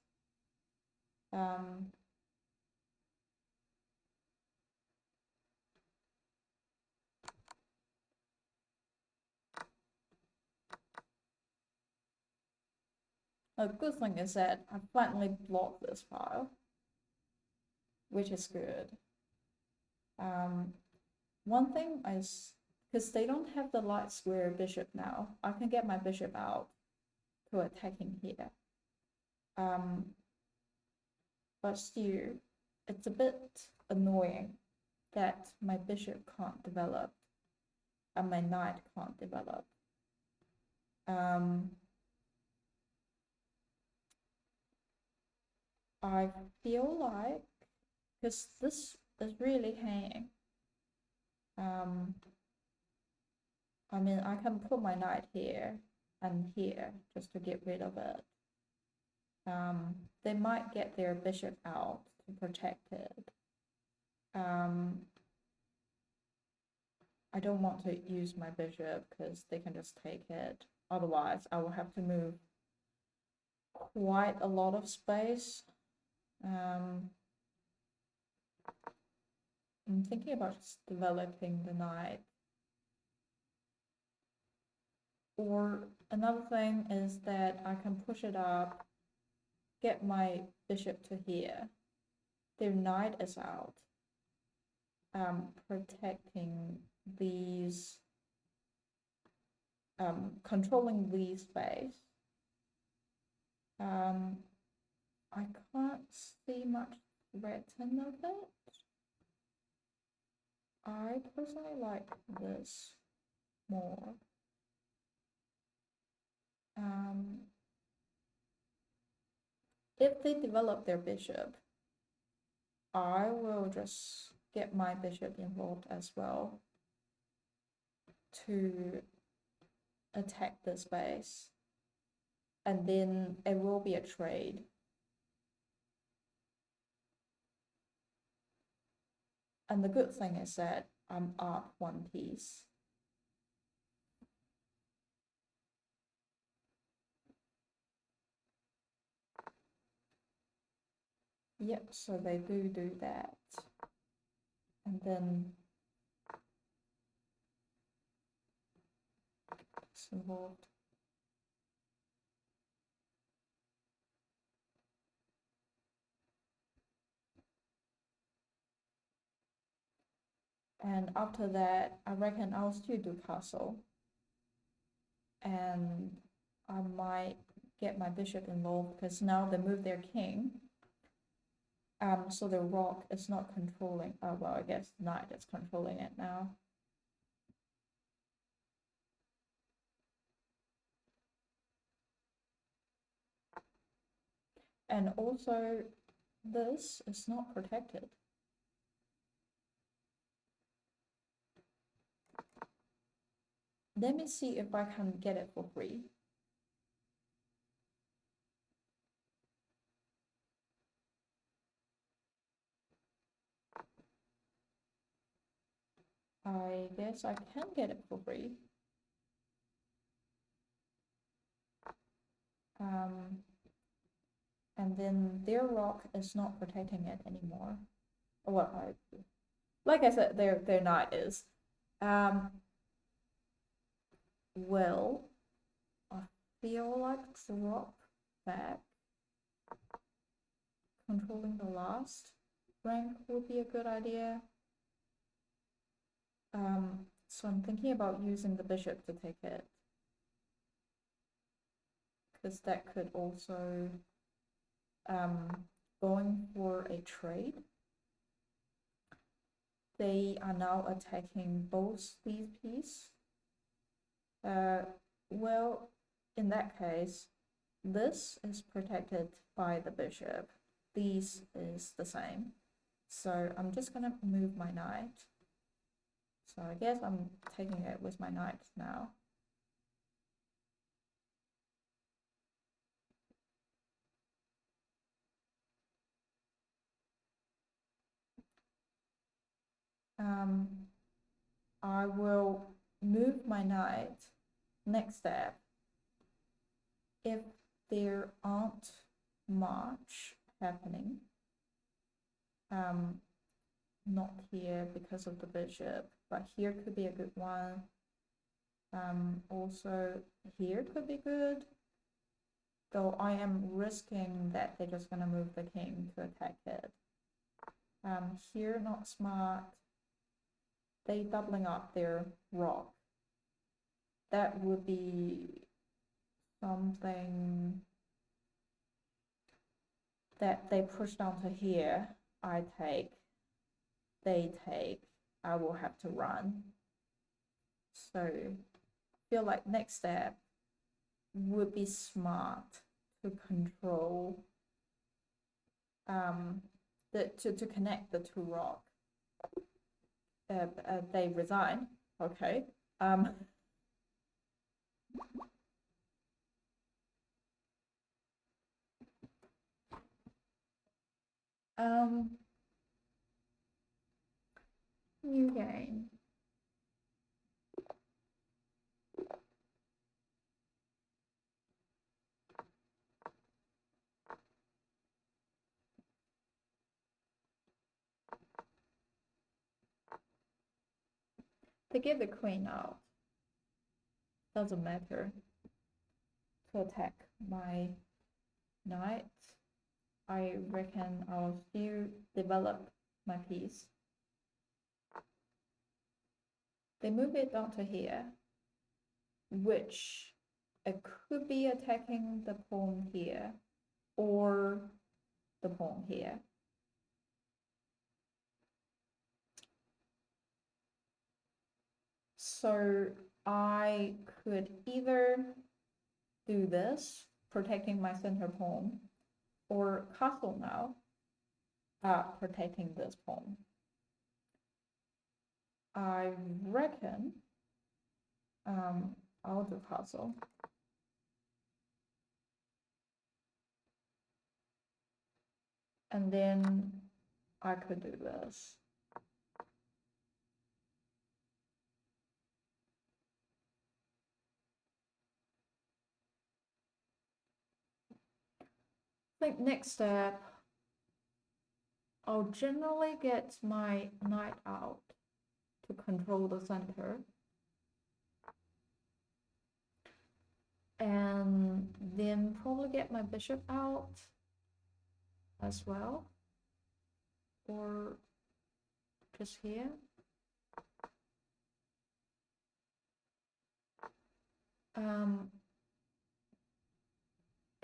A good thing is that I finally blocked this file, which is good. One thing is, because they don't have the light square bishop now, I can get my bishop out to attacking here. But still, it's a bit annoying that my bishop can't develop and my knight can't develop. I feel like, because this is really hanging, I mean, I can put my knight here and here just to get rid of it. They might get their bishop out to protect it. I don't want to use my bishop because they can just take it. Otherwise, I will have to move quite a lot of space. I'm thinking about just developing the knight. Or another thing is that I can push it up, get my bishop to here. Their knight is out, protecting these, controlling these space. I can't see much written of it. I personally like this more. If they develop their bishop, I will just get my bishop involved as well to attack this base, and then it will be a trade. And the good thing is that I'm up one piece. Yep, so they do that. And then it's involved. And after that, I reckon I'll still do castle. And I might get my bishop involved because now they move their king. So the rock is not controlling. Oh, well, I guess knight is controlling it now. And also, this is not protected. Let me see if I can get it for free. I guess I can get it for free. And then their rock is not protecting it anymore. Well, like I said, their knight is. Well, I feel like the rock back, controlling the last rank would be a good idea. So I'm thinking about using the bishop to take it, because that could also going for a trade. They are now attacking both these pieces. Well, in that case, this is protected by the bishop. This is the same. So I'm just gonna move my knight. So I guess I'm taking it with my knight now. I will move my knight. Next step, if there aren't much happening, not here because of the bishop, but here could be a good one. Also here could be good, though I am risking that they're just gonna move the king to attack it. Here not smart. They doubling up their rock. That would be something that they push down to here. I take, they take, I will have to run. So I feel like next step would be smart to control to connect the two rock. They resign. Okay. New game. They get the queen out. Doesn't matter. To attack my knight, I reckon I'll still develop my piece. They move it down to here, which it could be attacking the pawn here or the pawn here. So I could either do this, protecting my center pawn, or castle now, protecting this pawn. I reckon I'll do castle. And then I could do this. I think next step, I'll generally get my knight out to control the center. And then probably get my bishop out as well. Or just here.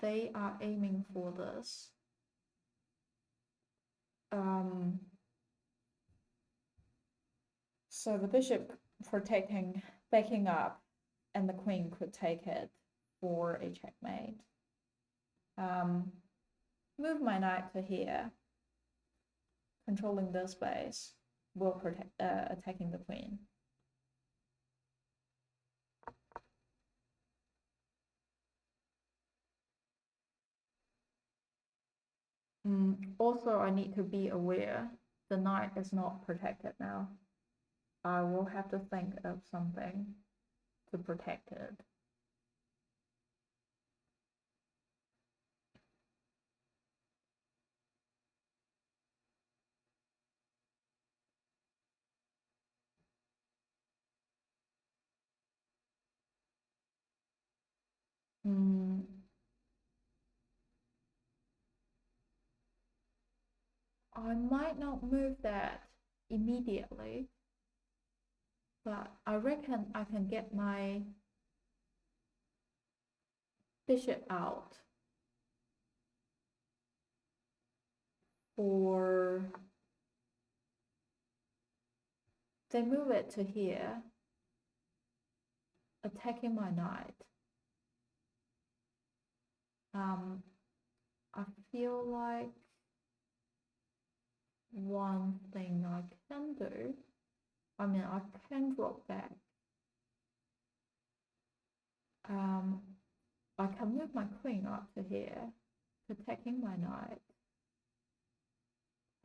They are aiming for this. So the bishop protecting, backing up, and the queen could take it for a checkmate. Move my knight to here, controlling this space, will protect, attacking the queen. Also, I need to be aware the knight is not protected now. I will have to think of something to protect it. I might not move that immediately, but I reckon I can get my bishop out for, they move it to here, attacking my knight. I feel like one thing I can do, I mean, I can drop back. I can move my queen up to here, protecting my knight.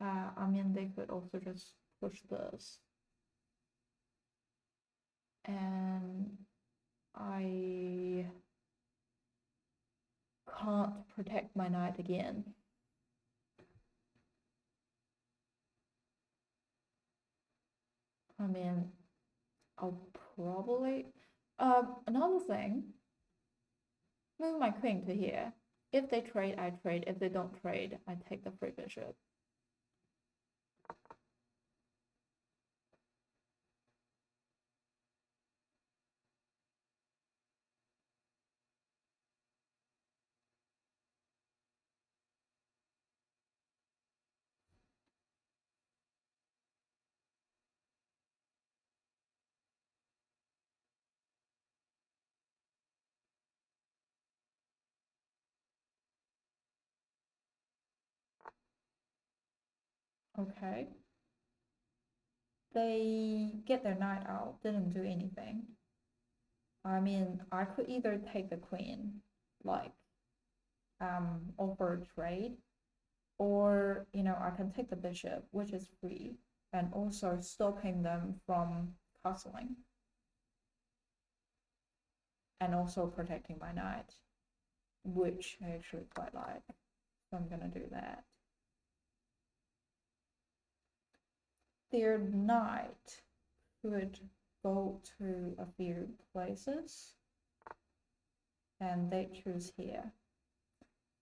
I mean, they could also just push this and I can't protect my knight again. I mean, I'll probably another thing, move my queen to here. If they trade, I trade. If they don't trade, I take the free bishop. Okay. They get their knight out, didn't do anything. I mean, I could either take the queen, like, offer a trade, or, you know, I can take the bishop, which is free, and also stopping them from castling, and also protecting my knight, which I actually quite like. So I'm gonna do that. Their knight could go to a few places, and they choose here.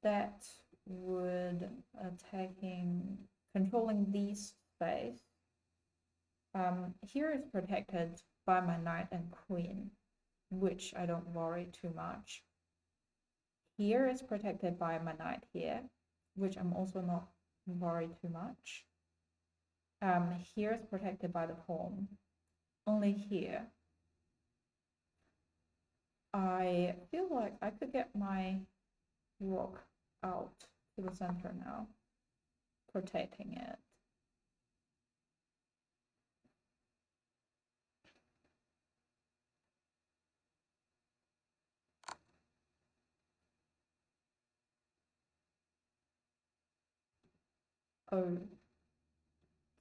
That would controlling these space. Here is protected by my knight and queen, which I don't worry too much. Here is protected by my knight here, which I'm also not worried too much. Here is protected by the pawn. Only here, I feel like I could get my rook out to the center now, protecting it. Oh,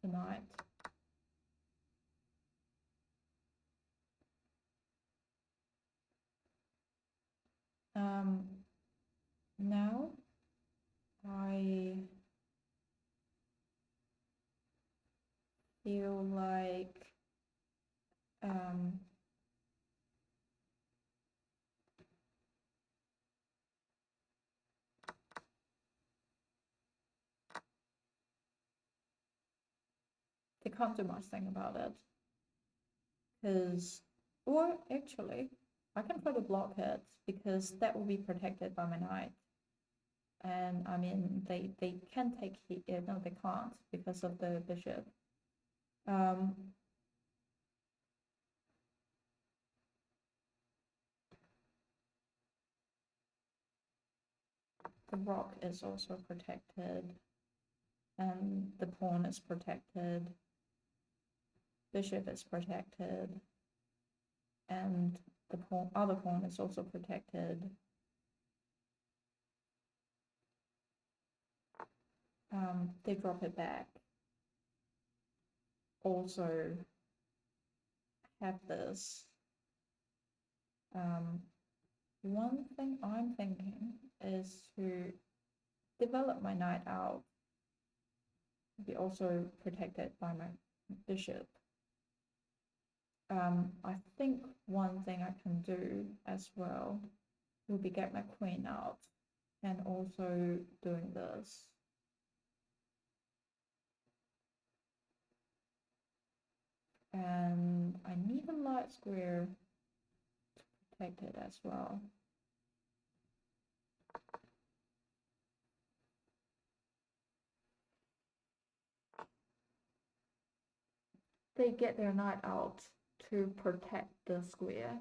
tonight. Now I feel like they can't do much thing about it, because, or actually, I can try to block it because that will be protected by my knight. And I mean, they can take here. No, they can't because of the bishop. The rook is also protected, and the pawn is protected. Bishop is protected, and the other pawn is also protected. They drop it back. Also have this. One thing I'm thinking is to develop my knight out, be also protected by my bishop. I think one thing I can do as well will be get my queen out, and also doing this. And I need a light square to protect it as well. They get their knight out to protect the square.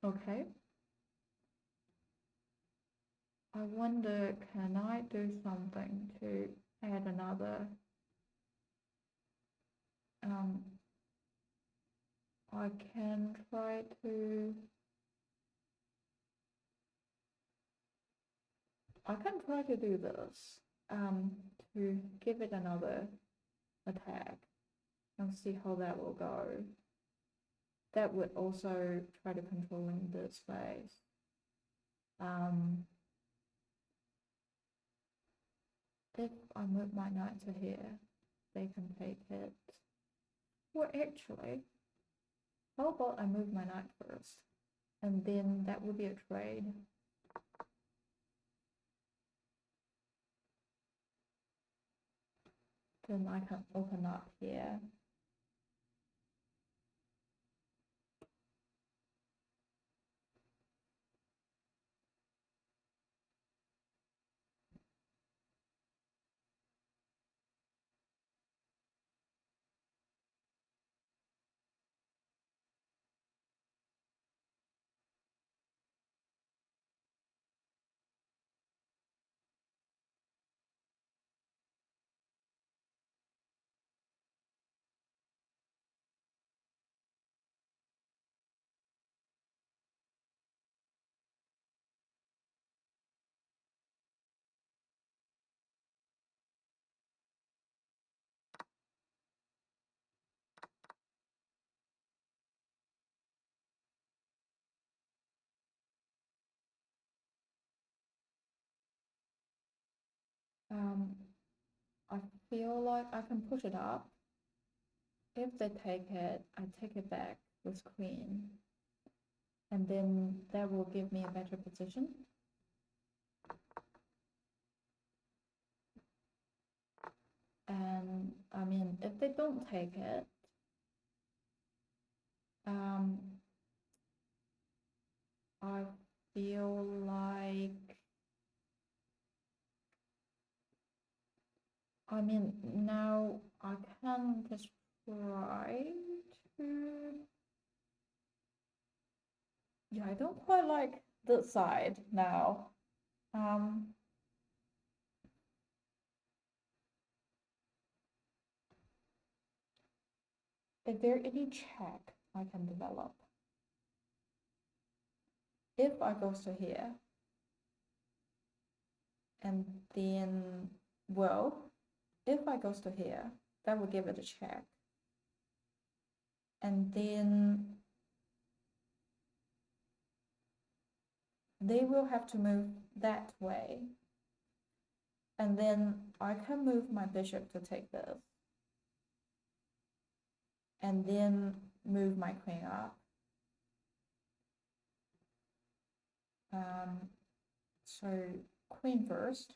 Okay. I wonder, can I do something to add another? I can try to. I can try to do this to give it another attack. I'll see how that will go. That would also try to controlling the space. If I move my knight to here, they can take it. Well, actually, how about I move my knight first? And then that would be a trade. Then I can open up here. I feel like I can push it up. If they take it, I take it back with queen. And then that will give me a better position. And I mean, if they don't take it, I feel like, I mean, now I can just try to, yeah, I don't quite like this side now. Is there any check I can develop? If I goes to here, and then, well, if I goes to here, that will give it a check. And then they will have to move that way. And then I can move my bishop to take this. And then move my queen up. So queen first.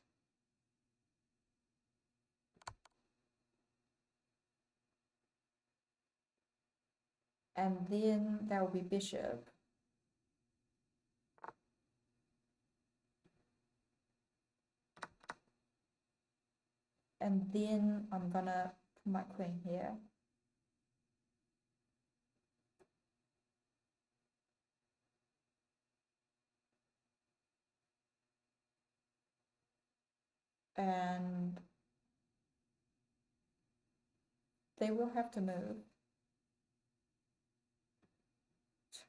And then that will be bishop. And then I'm gonna put my queen here. And they will have to move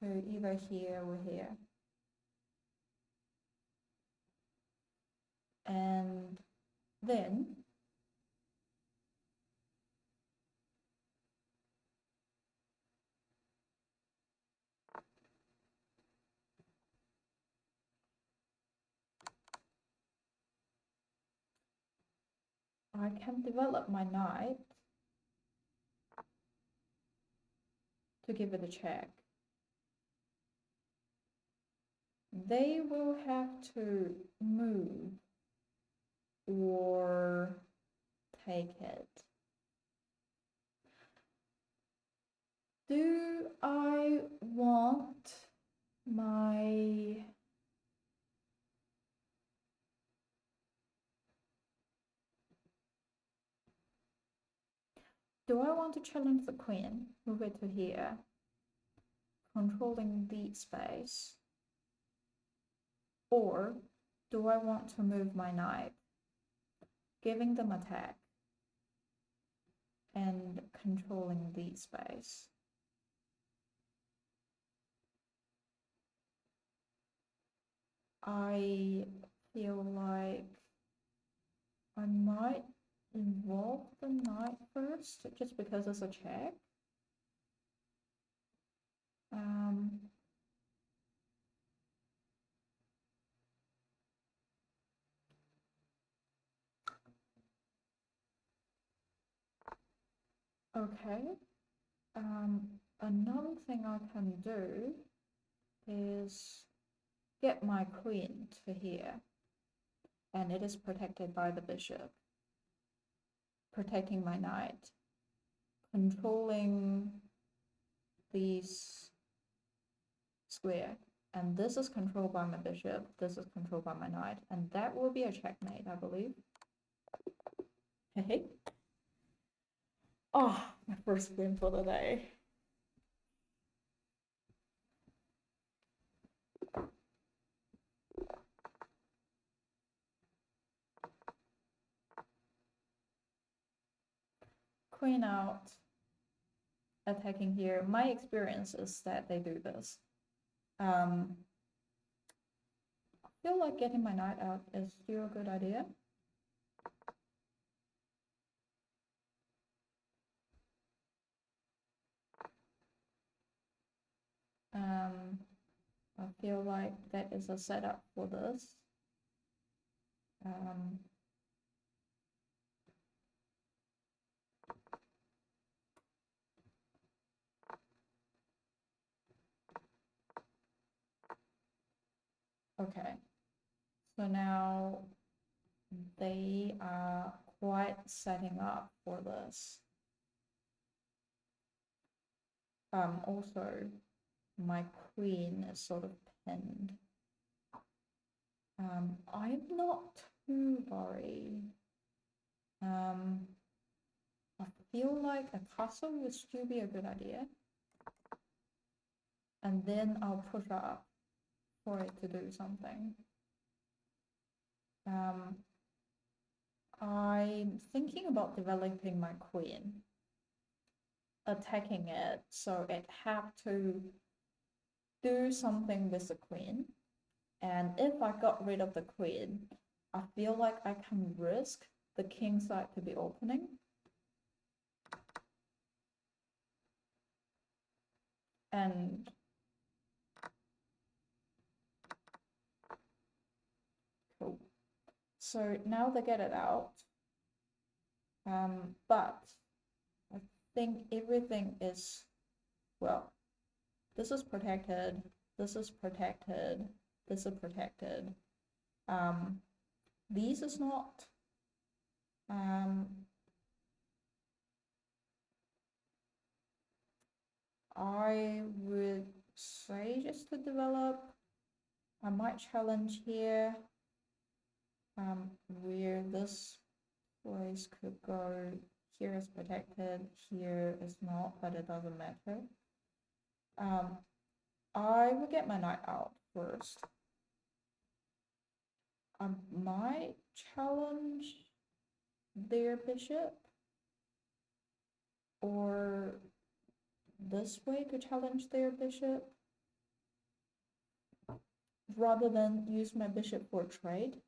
to either here or here. And then I can develop my knight to give it a check. They will have to move or take it. Do I want my... Do I want to challenge the queen, move it to here, controlling the space? Or do I want to move my knight, giving them attack and controlling the space? I feel like I might involve the knight first, just because it's a check. Okay. Another thing I can do is get my queen to here, and it is protected by the bishop, protecting my knight, controlling these square, and this is controlled by my bishop, this is controlled by my knight, and that will be a checkmate, I believe. Hey. Oh, my first win for the day. Queen out, attacking here. My experience is that they do this. I feel like getting my knight out is still a good idea. I feel like that is a setup for this. Okay, so now they are quite setting up for this. Also, my queen is sort of pinned. I'm not too worried. I feel like a castle would still be a good idea. And then I'll push up for it to do something. I'm thinking about developing my queen, attacking it, so it have to do something with the queen. And if I got rid of the queen, I feel like I can risk the king side to be opening. And cool. So now they get it out. But I think everything is, well, this is protected, this is protected, this is protected. These is not. I would say just to develop. I might challenge here, where this place could go. Here is protected, here is not, but it doesn't matter. I will get my knight out first. I might challenge their bishop, or this way to challenge their bishop, rather than use my bishop for trade.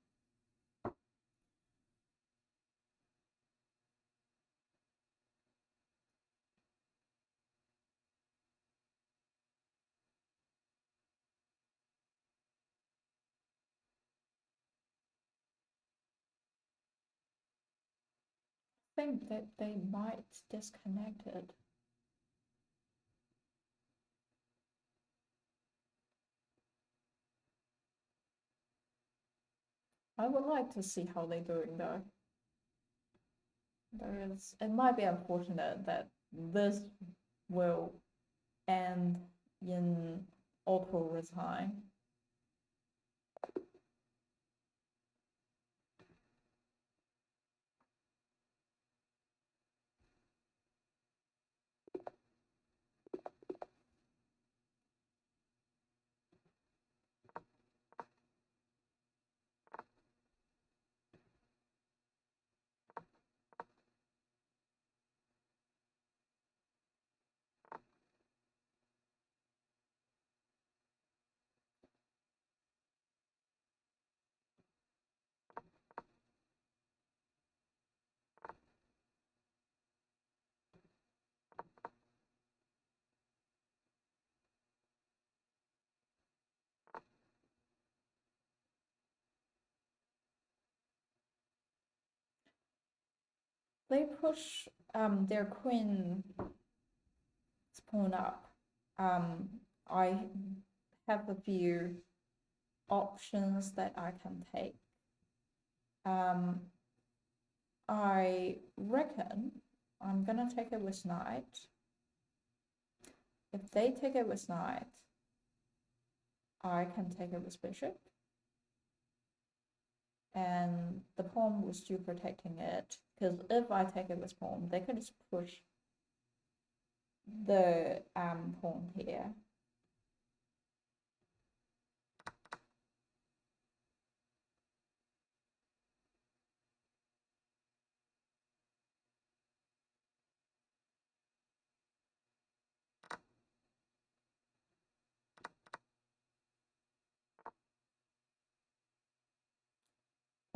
I think that they might disconnect it. I would like to see how they're doing though. It might be unfortunate that this will end in auto resign. they push their queen's pawn up. I have a few options that I can take. I reckon I'm gonna take it with knight. If they take it with knight, I can take it with bishop. And the pawn was still protecting it, because if I take it with pawn, they could just push the pawn here.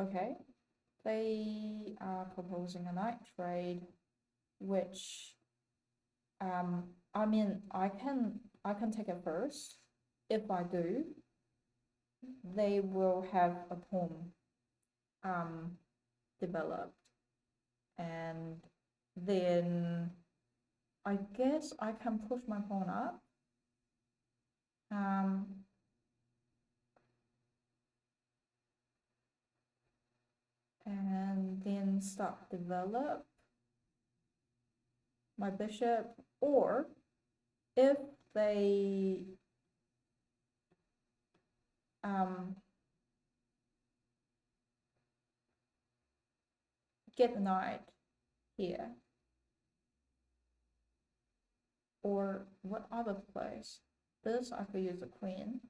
Okay, they are proposing a knight trade, which I mean I can take it first. If I do, they will have a pawn developed, and then I guess I can push my pawn up. And then start develop my bishop, or if they get the knight here, or what other place? This I could use a queen.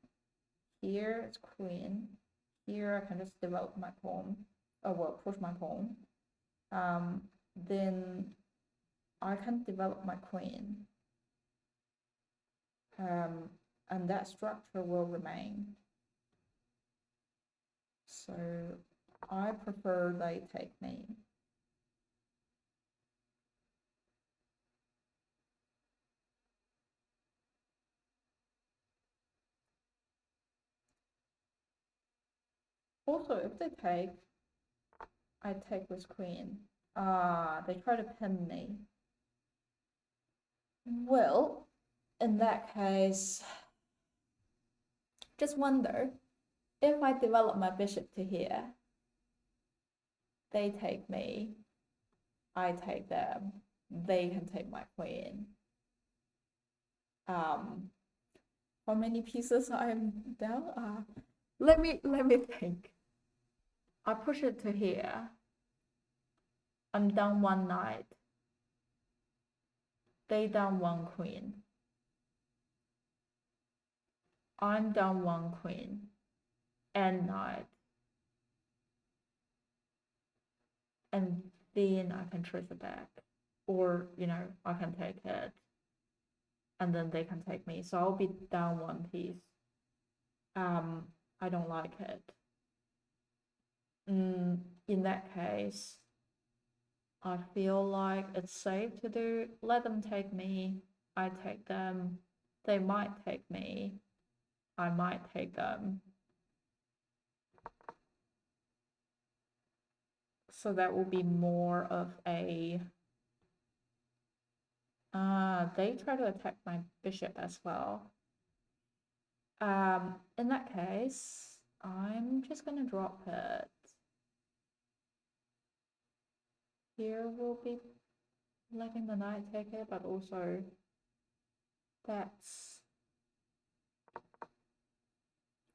Here it's queen. Here I can just develop my pawn. Oh well, push my pawn. Then I can develop my queen. And that structure will remain. So I prefer they take me. Also, if they take, I take with queen. They try to pin me. Well, in that case, just wonder, if I develop my bishop to here, they take me, I take them, they can take my queen. How many pieces I'm down? Let me think. I push it to here. I'm down one knight. They down one queen. I'm down one queen and knight. And then I can trace it back. Or, you know, I can take it. And then they can take me. So I'll be down one piece. I don't like it. In that case, I feel like it's safe to let them take me. I take them. They might take me. I might take them. So that will be more of a they try to attack my bishop as well. In that case, I'm just gonna drop it. Here we'll be letting the knight take it, but also that's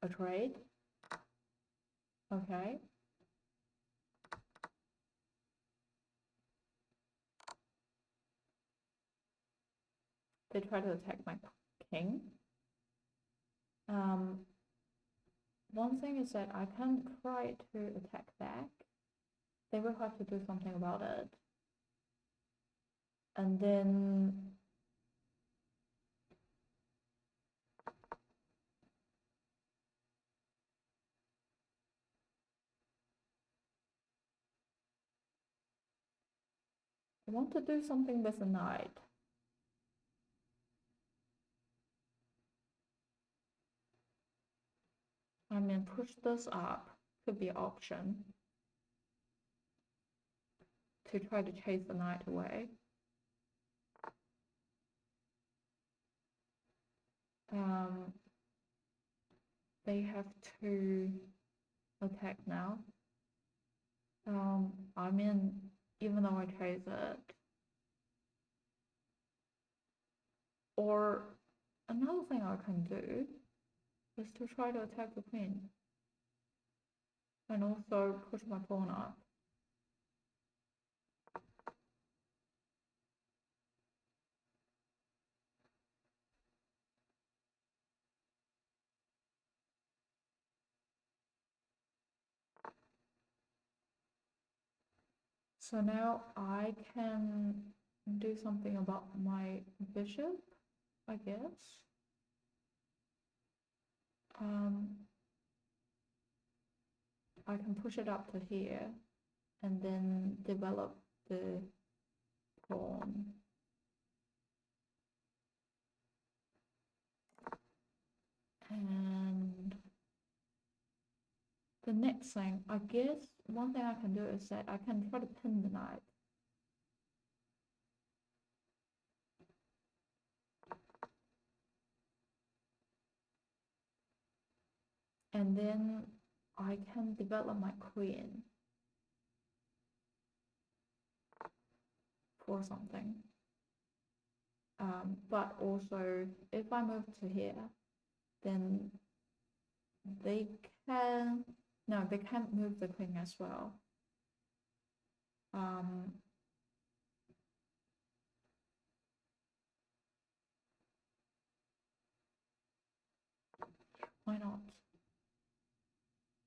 a trade. Okay. They try to attack my king. One thing is that I can try to attack back. They will have to do something about it. And then I want to do something with the knight. I mean, push this up could be an option. to try to chase the knight away. They have to attack now. I mean, even though I chase it, or another thing I can do is to try to attack the queen and also push my pawn up. So now I can do something about my bishop, I guess. I can push it up to here and then develop the pawn. And the next thing, I guess one thing I can do is that I can try to pin the knight. And then I can develop my queen for something. But also, if I move to here, then they can, no, they can't move the queen as well. Why not?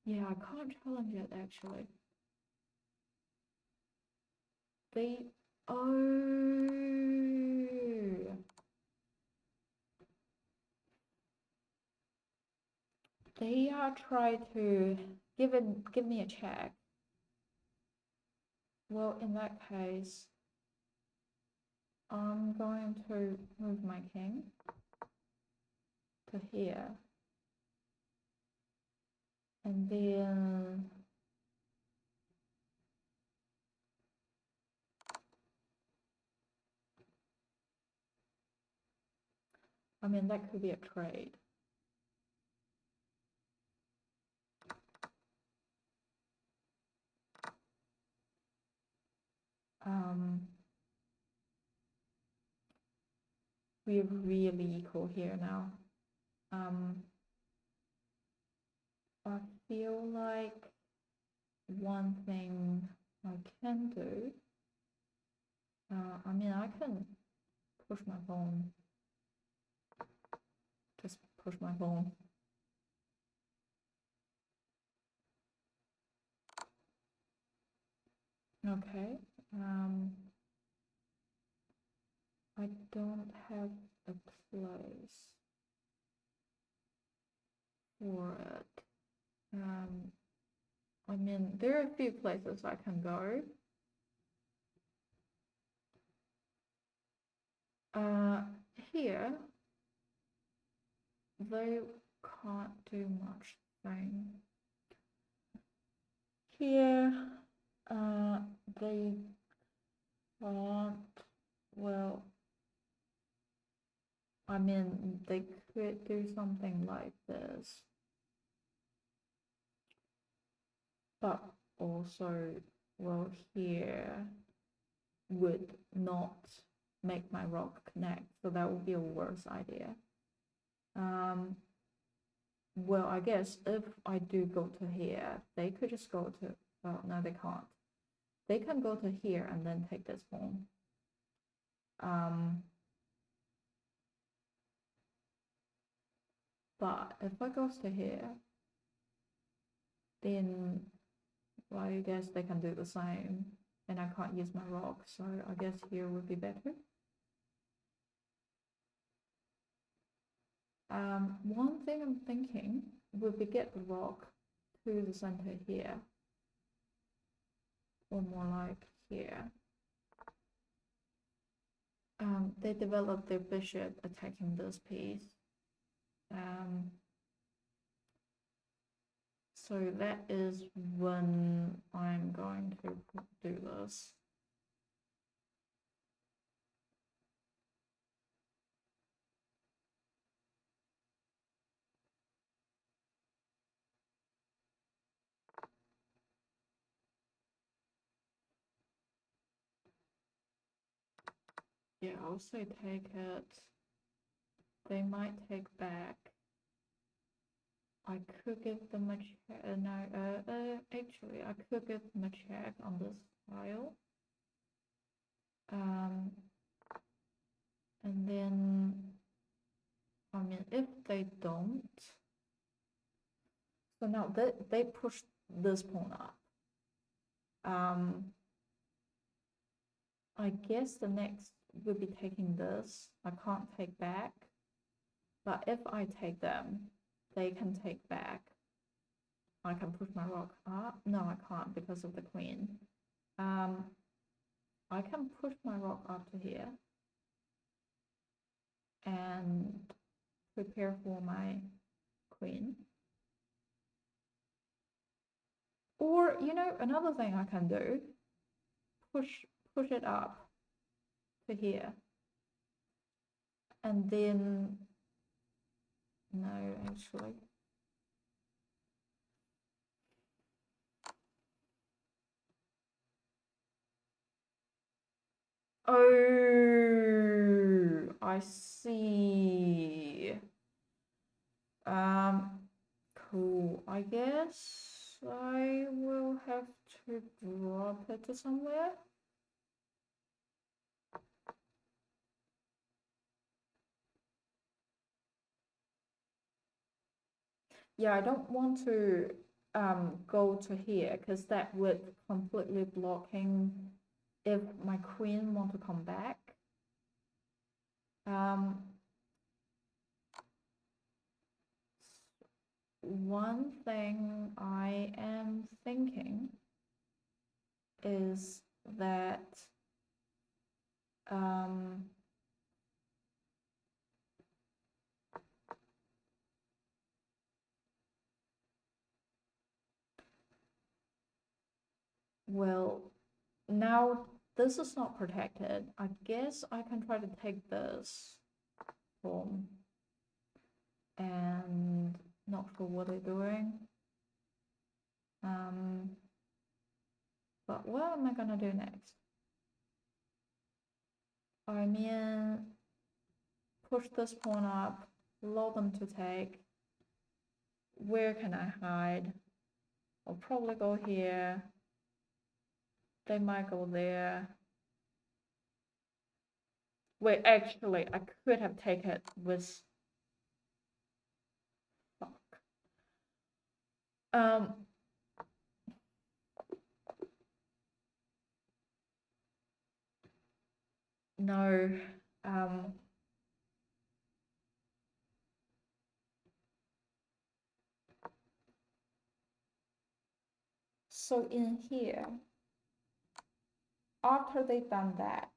Yeah, I can't challenge it actually. They, oh, they are trying to give me a check. Well, in that case, I'm going to move my king to here. And then I mean, that could be a trade. We're really equal here now. I feel like one thing I can do, I mean, I can push my pawn, just push my pawn. Okay, I don't have a place for it. I mean, there are a few places I can go. Here, they can't do much thing. Here, they can't, well, I mean, they could do something like this. But also, well, here would not make my rock connect, so that would be a worse idea. Well, I guess if I do go to here, they could just go to, well, no, they can't. They can go to here and then take this pawn. But if I goes to here, then well, I guess they can do the same, and I can't use my rock, so I guess here would be better. One thing I'm thinking would be get the rock to the center here, or more like here. They develop their bishop attacking this piece. So that is when I'm going to do this. Yeah, I'll say take it. They might take back. I could give them a check. No, actually, I could give them a check on this file. And then, I mean, if they don't, so now they push this pawn up. I guess the next would be taking this. I can't take back, but if I take them, they can take back. I can push my rook up. No, I can't because of the queen. I can push my rook up to here and prepare for my queen. Or, you know, another thing I can do, push it up to here. And then, no, actually. Oh, I see. Cool. I guess I will have to drop it to somewhere. Yeah, I don't want to go to here because that would completely blocking if my queen want to come back. One thing I am thinking is that well, now this is not protected. I guess I can try to take this home and not sure what they're doing. But what am I gonna do next? I mean, push this pawn up, allow them to take. Where can I hide? I'll probably go here. They might go there. Wait, actually, I could have taken it with... Fuck. No. So in here, after they've done that,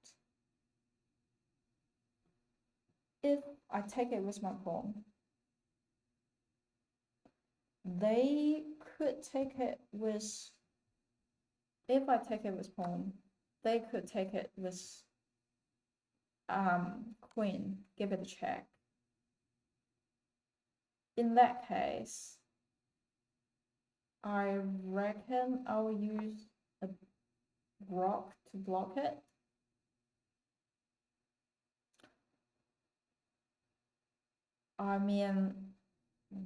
if I take it with my pawn, they could take it with... If I take it with pawn, they could take it with queen, give it a check. In that case, I reckon I'll use a rock to block it. I mean,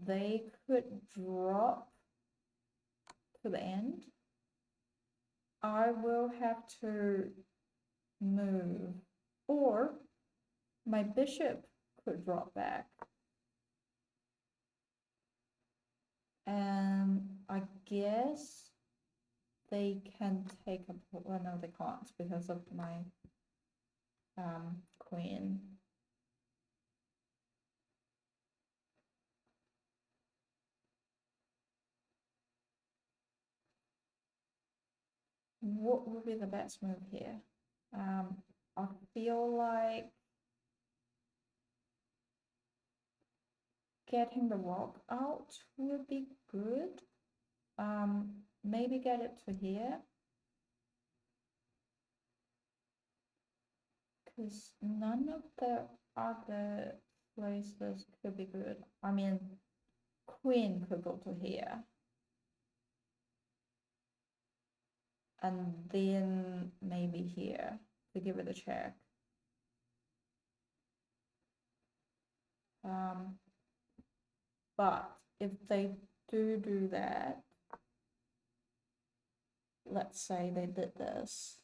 they could drop to the end. I will have to move, or my bishop could drop back. And I guess they can take a... Well, no, they can't because of my queen. What would be the best move here? I feel like getting the rock out would be good. Maybe get it to here. Because none of the other places could be good. I mean, queen could go to here. And then maybe here to give it a check. But if they do that, let's say they did this.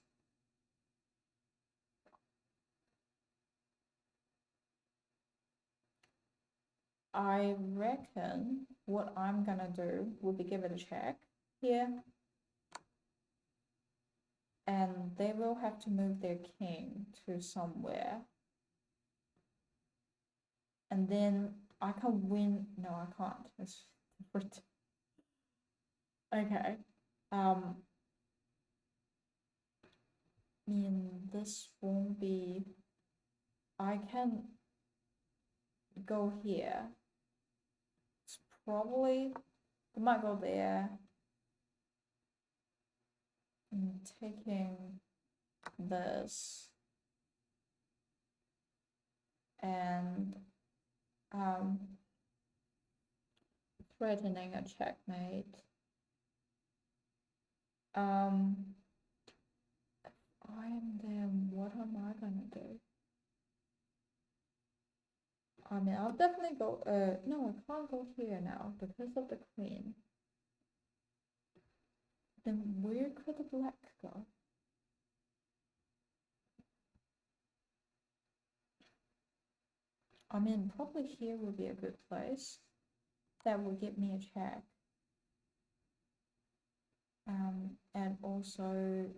I reckon what I'm gonna do will be give it a check here. And they will have to move their king to somewhere. And then I can win. No, I can't. It's different. Okay. This won't be. I can go here. It's probably. I might go there. And taking this. And threatening a checkmate. If I am them, what am I gonna do? I mean, I'll definitely go, no, I can't go here now because of the queen. Then where could the black go? I mean, probably here would be a good place. That would get me a check. And also,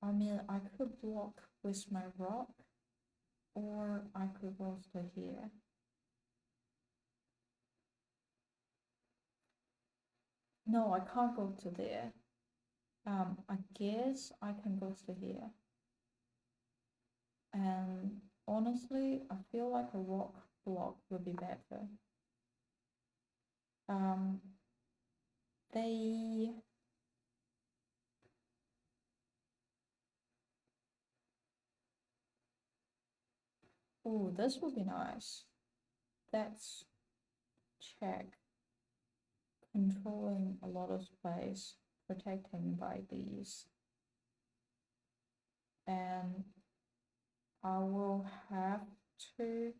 I mean, I could block with my rock, or I could go to here. No, I can't go to there. I guess I can go to here. And honestly, I feel like a rock block would be better. They oh, this would be nice. That's check. Controlling a lot of space, protecting by these. And I will have to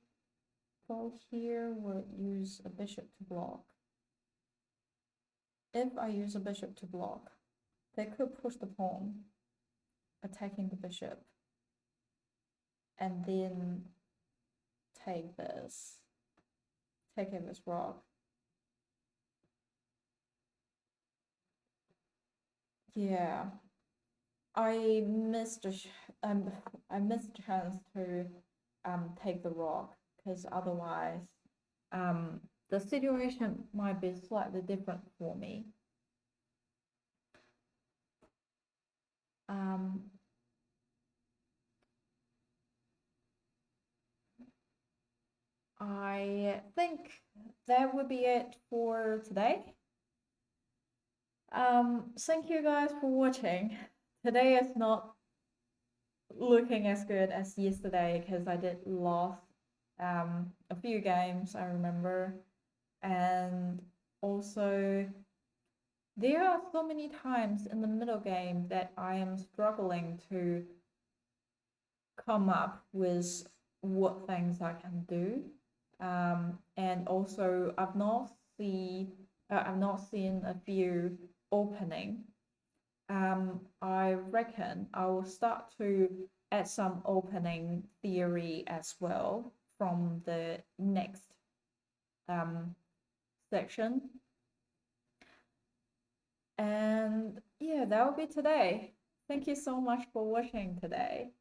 go here, will use a bishop to block. If I use a bishop to block, they could push the pawn, attacking the bishop, and then take this, taking this rock. Yeah, I missed a chance to take the rock, because otherwise the situation might be slightly different for me. I think that would be it for today. Thank you guys for watching. Today is not looking as good as yesterday because I did lost a few games, I remember. And also, there are so many times in the middle game that I am struggling to come up with what things I can do. And also, I've not seen a few opening. I reckon I will start to add some opening theory as well from the next section. And yeah, that will be today. Thank you so much for watching today.